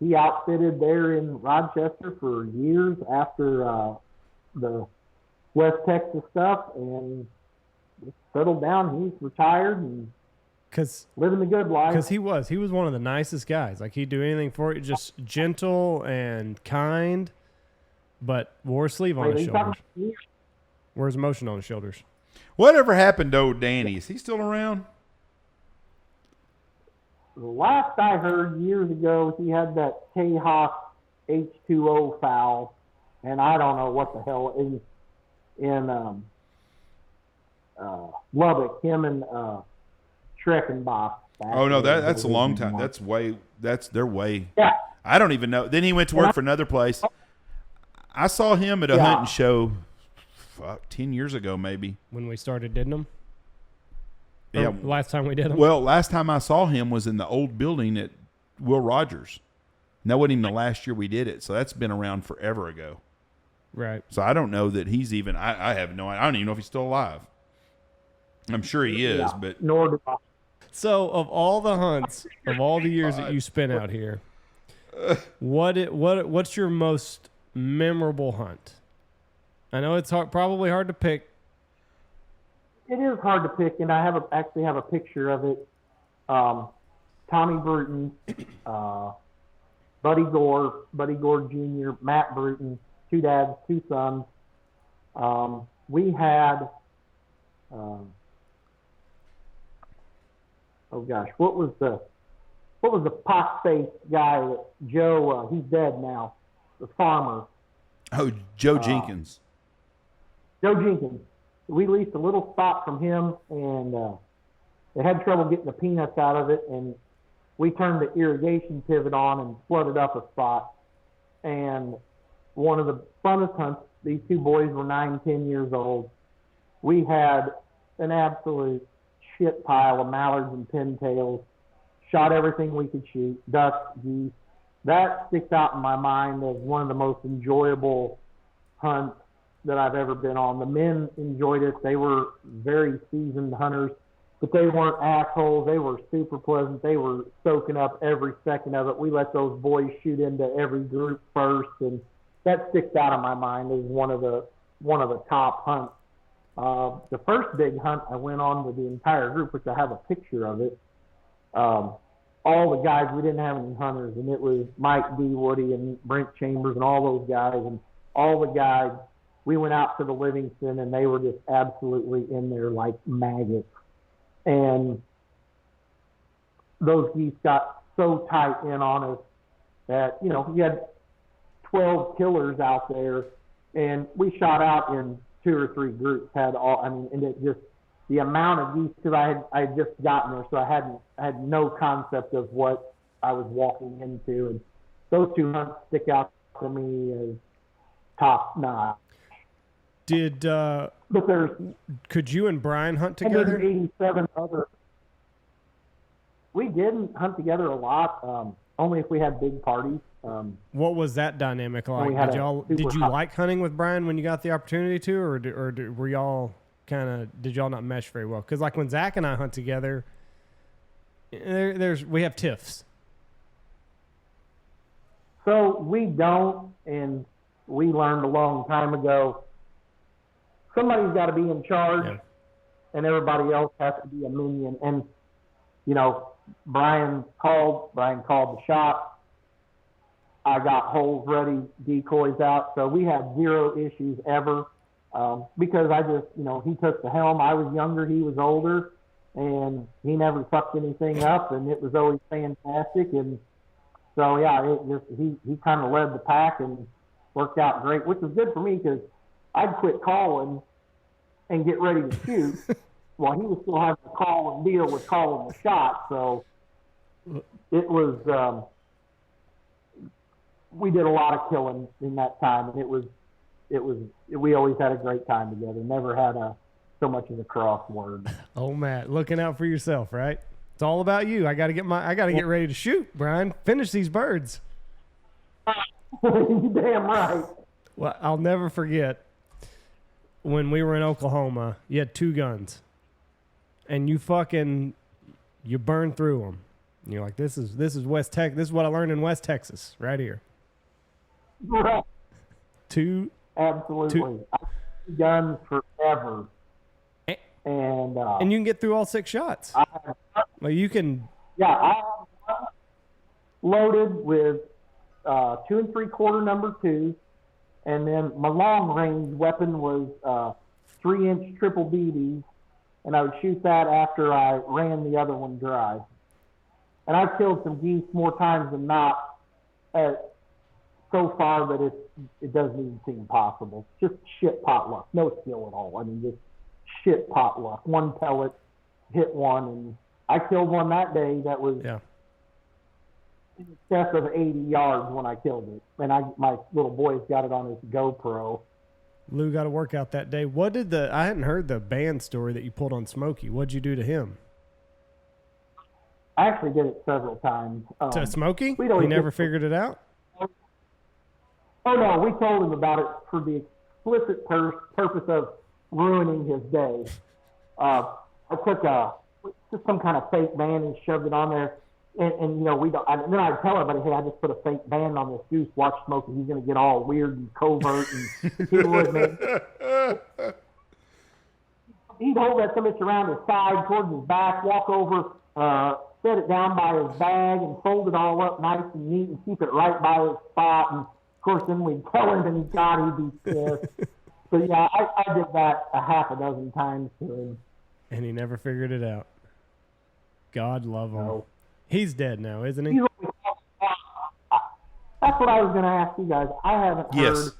He outfitted there in Rochester for years after the West Texas stuff, and settled down. He's retired and living the good life. Because he was one of the nicest guys. Like, he'd do anything for you, just gentle and kind, but wore a sleeve on his shoulders. Wore his emotion on his shoulders. Whatever happened to old Danny? Is he still around? The last I heard years ago, he had that K-Hawk H2O foul, and I don't know what the hell in Lubbock, him and Schreckenbach. Oh no, that's a long time. They're way. Yeah. I don't even know. Then he went to work for another place. I saw him at a hunting show 10 years ago, maybe. When we started did them? Yeah. Last time we did them? Well, last time I saw him was in the old building at Will Rogers. And that wasn't even the last year we did it. So that's been around forever ago. Right. So I don't know that he's even, I have no idea. I don't even know if he's still alive. I'm sure he is, but. Nor do I. So of all the hunts, of all the years that you spent out here, what's your most memorable hunt? I know it's probably hard to pick. It is hard to pick, and I actually have a picture of it. Tommy Bruton, Buddy Gore Jr., Matt Bruton, 2 dads, 2 sons. We had, what was the pock-faced guy that Joe? He's dead now. The farmer. Oh, Joe Jenkins. Joe Jenkins. We leased a little spot from him, and they had trouble getting the peanuts out of it, and we turned the irrigation pivot on and flooded up a spot. And one of the funnest hunts, these 2 boys were 9, 10 years old. We had an absolute shit pile of mallards and pintails, shot everything we could shoot, ducks, geese. That sticks out in my mind as one of the most enjoyable hunts that I've ever been on. The men enjoyed it. They were very seasoned hunters, but they weren't assholes. They were super pleasant. They were soaking up every second of it. We let those boys shoot into every group first, and that sticks out in my mind as one of the top hunts. The first big hunt I went on with the entire group, which I have a picture of it. All the guys, we didn't have any hunters, and it was Mike D. Woody and Brent Chambers and all those guys, and all the guys. We went out to the Livingston, and they were just absolutely in there like maggots. And those geese got so tight in on us that, you had 12 killers out there, and we shot out in 2 or 3 groups. And it just, the amount of geese, because I had just gotten there, so I had no concept of what I was walking into. And those 2 hunts stick out to me as top notch. Could you and Brian hunt together? 187 other. We didn't hunt together a lot, only if we had big parties. What was that dynamic like? Did you like hunting with Brian when you got the opportunity to, or were y'all did y'all not mesh very well? Because like when Zach and I hunt together, we have tiffs. So we don't, and we learned a long time ago. somebody's got to be in charge, Yeah. and everybody else has to be a minion. And you know, Brian called the shop. I got holes ready, decoys out, so we had zero issues ever. Because I just, you know, he took the helm. I was younger, he was older, and he never fucked anything up, and it was always fantastic. And so, yeah, he kind of led the pack and worked out great, which was good for me because I'd quit calling and get ready to shoot while he was still having to call and deal with calling the shot. So it was, we did a lot of killing in that time, and we always had a great time together. Never had so much as a crossword. Oh, Matt, looking out for yourself, right? It's all about you. I got to get ready to shoot, Brian. Finish these birds. You're damn right. Well, I'll never forget when we were in Oklahoma. You had 2 guns, and you burned through them. And you're like, this is West Texas. This is what I learned in West Texas, right here. Right. 2. Absolutely. I've had guns forever. And you can get through all 6 shots. Well, you can. Yeah, I have loaded with 2 3/4 number 2s, and then my long range weapon was 3-inch triple BBs, and I would shoot that after I ran the other one dry. And I've killed some geese more times than not. So far that it doesn't even seem possible. Just shit pot luck. No skill at all. I mean, just shit pot luck. One pellet hit one, and I killed one that day that was in excess of 80 yards when I killed it. And my little boy's got it on his GoPro. Lou got a workout that day. I hadn't heard the band story that you pulled on Smokey. What'd you do to him? I actually did it several times. To Smokey? He never figured it out? Oh, no, we told him about it for the explicit purpose of ruining his day. I took just some kind of fake band and shoved it on there. And you know, and then I'd tell everybody, hey, I just put a fake band on this goose. Watch Smokey. He's going to get all weird and covert. And he would, man. He'd hold that bitch around his side, towards his back, walk over, set it down by his bag, and fold it all up nice and neat and keep it right by his spot. And of course, then we'd tell him, and God, he'd be pissed. So yeah, I did that a half a dozen times to him. And he never figured it out. God love him. No. He's dead now, isn't he? That's what I was going to ask you guys. I haven't heard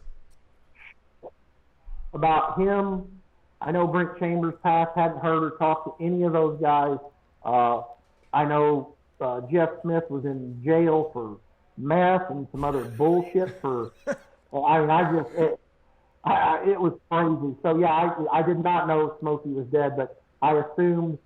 about him. I know Brent Chambers passed. Hadn't heard or talked to any of those guys. I know Jeff Smith was in jail for meth and some other bullshit for. Well, I mean, it was crazy. So yeah, I did not know Smokey was dead, but I assumed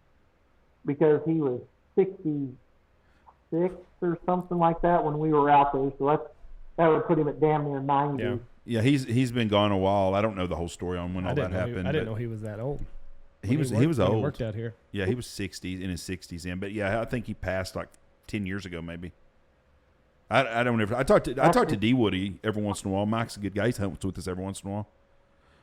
because he was 66 or something like that when we were out there. So that would put him at damn near 90. Yeah. Yeah, he's been gone a while. I don't know the whole story on when all that happened. I didn't know he was that old. He was old. He worked out here. Yeah, he was 60s in his 60s in, but yeah, I think he passed like 10 years ago maybe. I talk to D Woody every once in a while. Mike's a good guy. He helps with us every once in a while.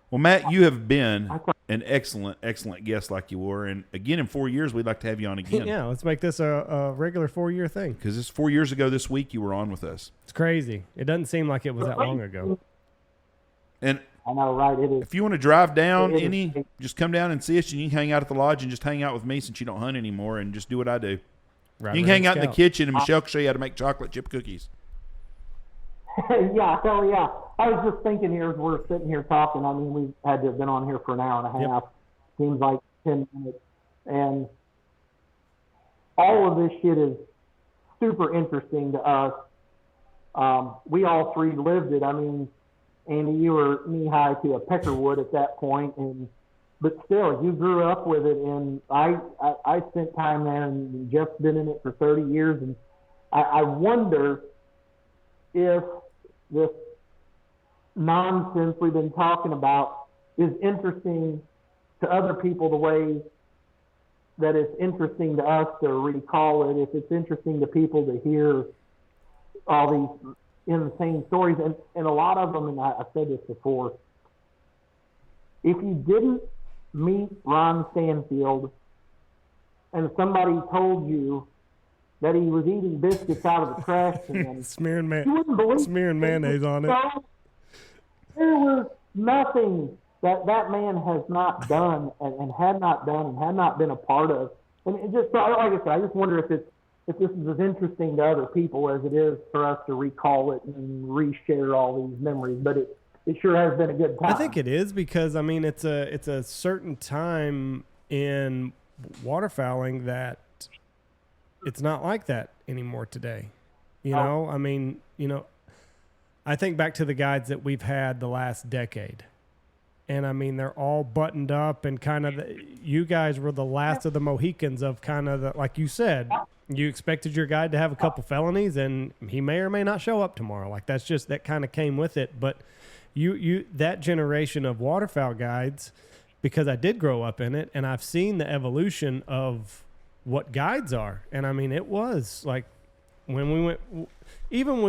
Well, Matt, you have been an excellent guest like you were, and again in 4 years we'd like to have you on again. Yeah, let's make this a regular 4-year thing. Because it's 4 years ago this week you were on with us. It's crazy. It doesn't seem like it was that long ago. And I know, right? It is. If you want to drive down just come down and see us, and you can hang out at the lodge and just hang out with me since you don't hunt anymore, and just do what I do. Right, you can hang out in the kitchen, and Michelle can show you how to make chocolate chip cookies. Yeah, hell yeah. I was just thinking here as we're sitting here talking. I mean, we had to have been on here for an hour and a half. Seems like 10 minutes. And all of this shit is super interesting to us. We all three lived it. I mean, Andy, you were knee-high to a peckerwood at that point, but still, you grew up with it, and I spent time there, and Jeff's been in it for 30 years, and I wonder if this nonsense we've been talking about is interesting to other people the way that it's interesting to us to recall it, if it's interesting to people to hear all these insane stories, and a lot of them, and I've said this before, if you didn't meet Ron Stanfield and somebody told you that he was eating biscuits out of the trash can, smearing you wouldn't believe smearing mayonnaise on it. There was nothing that man has not done and had not done and had not been a part of. And it just, like I said, I just wonder if this is as interesting to other people as it is for us to recall it and reshare all these memories. But it sure has been a good time. I think it is because, I mean, it's a certain time in waterfowling that it's not like that anymore today. You know, I mean, you know, I think back to the guides that we've had the last decade. And I mean, they're all buttoned up and kind of, you guys were the last of the Mohicans of kind of like you said, you expected your guide to have a couple felonies and he may or may not show up tomorrow. Like that's just, that kind of came with it. But you that generation of waterfowl guides, because I did grow up in it and I've seen the evolution of what guides are. And I mean, it was like when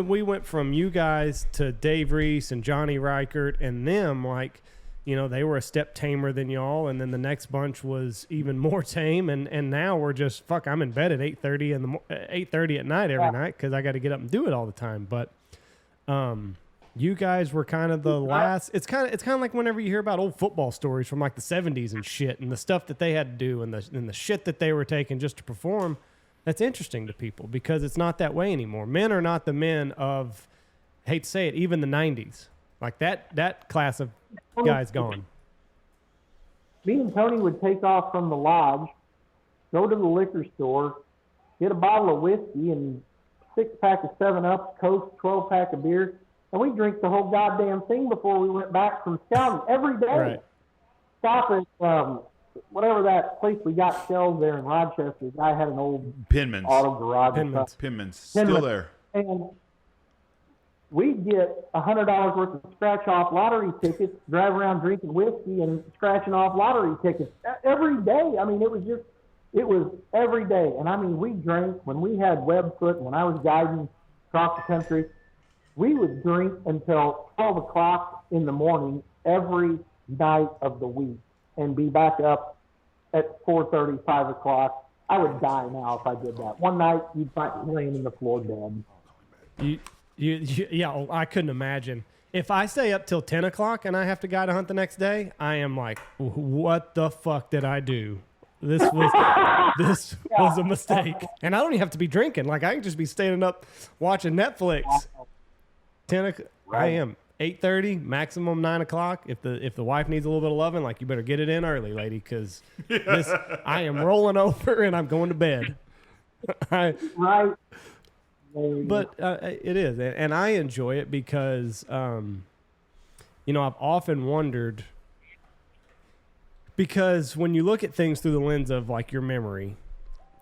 we went from you guys to Dave Reese and Johnny Reichert and them, like, you know, they were a step tamer than y'all, and then the next bunch was even more tame, and now we're just, fuck, I'm in bed at 8:30 at night every night because I got to get up and do it all the time. But you guys were kind of the last. It's kind of like whenever you hear about old football stories from like the 70s and shit, and the stuff that they had to do, and the shit that they were taking just to perform. That's interesting to people because it's not that way anymore. Men are not the men of, hate to say it, even the 90s. Like that class of guys gone. Me and Tony would take off from the lodge, go to the liquor store, get a bottle of whiskey and 6-pack of 7-Up, Coke, 12-pack of beer, and we drink the whole goddamn thing before we went back from scouting every day. Right. Stop at whatever that place we got shelves there in Rochester. The guy had an old Penman's. auto garage. Penman's. Still there. And we'd get $100 worth of scratch-off lottery tickets, drive around drinking whiskey and scratching off lottery tickets every day. I mean, it was every day. And I mean, we drank when we had Webfoot, when I was guiding across the country, we would drink until 12 o'clock in the morning every night of the week and be back up at 4:30, 5 o'clock. I would die now if I did that. One night, you'd find me laying in the floor dead. Yeah, I couldn't imagine. If I stay up till 10 o'clock and I have to guide a hunt the next day, I am like, what the fuck did I do? This was a mistake. And I don't even have to be drinking. Like, I can just be standing up watching Netflix. 10 o'clock. Right. I am 8:30, maximum 9 o'clock. If the wife needs a little bit of loving, like, you better get it in early, lady, because I am rolling over and I'm going to bed. Right. But it is, and I enjoy it because, you know, I've often wondered, because when you look at things through the lens of, like, your memory,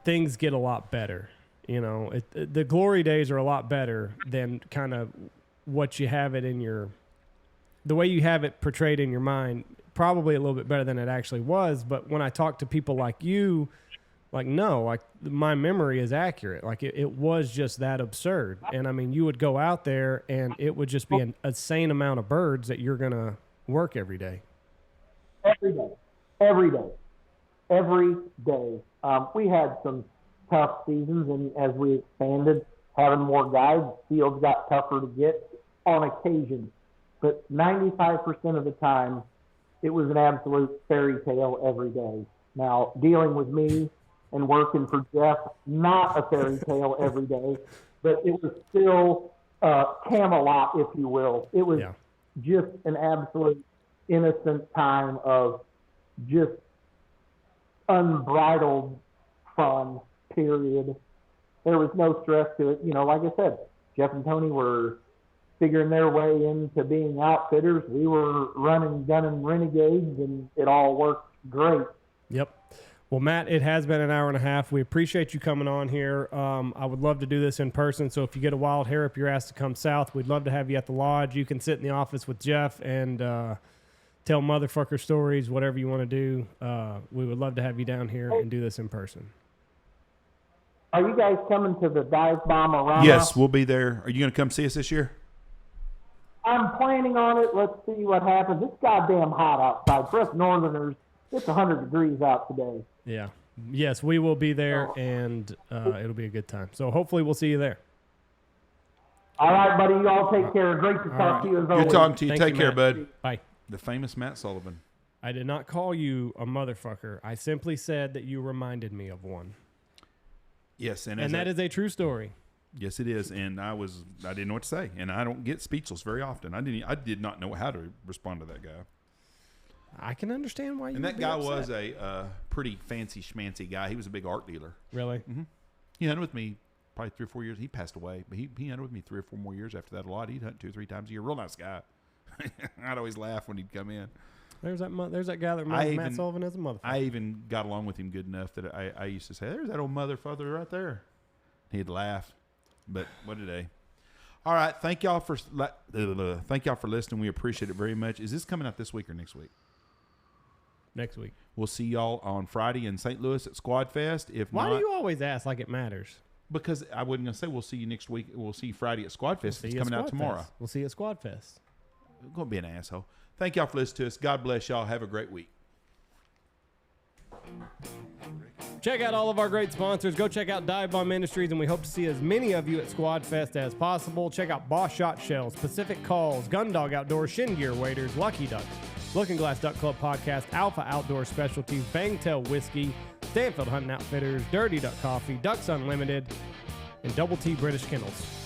things get a lot better. You know, the glory days are a lot better than kind of what you have it in the way you have it portrayed in your mind, probably a little bit better than it actually was. But when I talk to people like you, like, no, like, my memory is accurate. Like, it was just that absurd. And I mean, you would go out there and it would just be an insane amount of birds that you're going to work every day. Every day. We had some tough seasons, and as we expanded, having more guides, fields got tougher to get on occasion. But 95% of the time, it was an absolute fairy tale every day. Now, dealing with me and working for Jeff, not a fairy tale every day, but it was still Camelot, if you will. It was just an absolute innocent time of just unbridled fun, period. There was no stress to it. You know, like I said, Jeff and Tony were figuring their way into being outfitters. We were running, gunning renegades, and it all worked great. Yep. Well, Matt, it has been an hour and a half. We appreciate you coming on here. I would love to do this in person, so if you get a wild hair up your ass to come south, we'd love to have you at the lodge. You can sit in the office with Jeff and tell motherfucker stories, whatever you want to do. We would love to have you down here and do this in person. Are you guys coming to the Dive Bomb-A-Rama? Yes, we'll be there. Are you going to come see us this year? I'm planning on it. Let's see what happens. It's goddamn hot outside. For us Northerners, it's 100 degrees out today. Yeah. Yes, we will be there, and it'll be a good time. So hopefully we'll see you there. All right, buddy. You all take care. Great to talk to you as always. Good talking to you. Thank Take you, care, Matt. bud. Bye. The famous Matt Sullivan. I did not call you a motherfucker. I simply said that you reminded me of one. Yes, and that is a true story. Yes, it is. And I didn't know what to say, and I don't get speechless very often. I did not know how to respond to that guy. I can understand why you. And would that be guy upset. was a pretty fancy schmancy guy. He was a big art dealer. Really. Mm-hmm. He hunted with me probably 3 or 4 years. He passed away, but he hunted with me 3 or 4 more years after that. A lot. He'd hunt 2 or 3 times a year. Real nice guy. I'd always laugh when he'd come in. There's that guy that reminds Matt Sullivan as a motherfucker. I even got along with him good enough that I used to say, "There's that old motherfucker right there." He'd laugh, but what a day! All right, thank y'all for listening. We appreciate it very much. Is this coming out this week or next week? Next week. We'll see y'all on Friday in St. Louis at Squad Fest. Why do you always ask like it matters? Because I wasn't gonna say we'll see you next week. We'll see you Friday at Squad Fest. It's coming out tomorrow. We'll see you at Squad Fest. I'm gonna be an asshole. Thank y'all for listening to us. God bless y'all. Have a great week. Check out all of our great sponsors. Go check out Dive Bomb Ministries, and we hope to see as many of you at Squad Fest as possible. Check out Boss Shot Shells, Pacific Calls, Gundog Outdoors, Shin Gear Waders, Lucky Duck, Looking Glass Duck Club Podcast, Alpha Outdoor Specialties, Bangtail Whiskey, Stanfield Hunting Outfitters, Dirty Duck Coffee, Ducks Unlimited, and Double T British Kennels.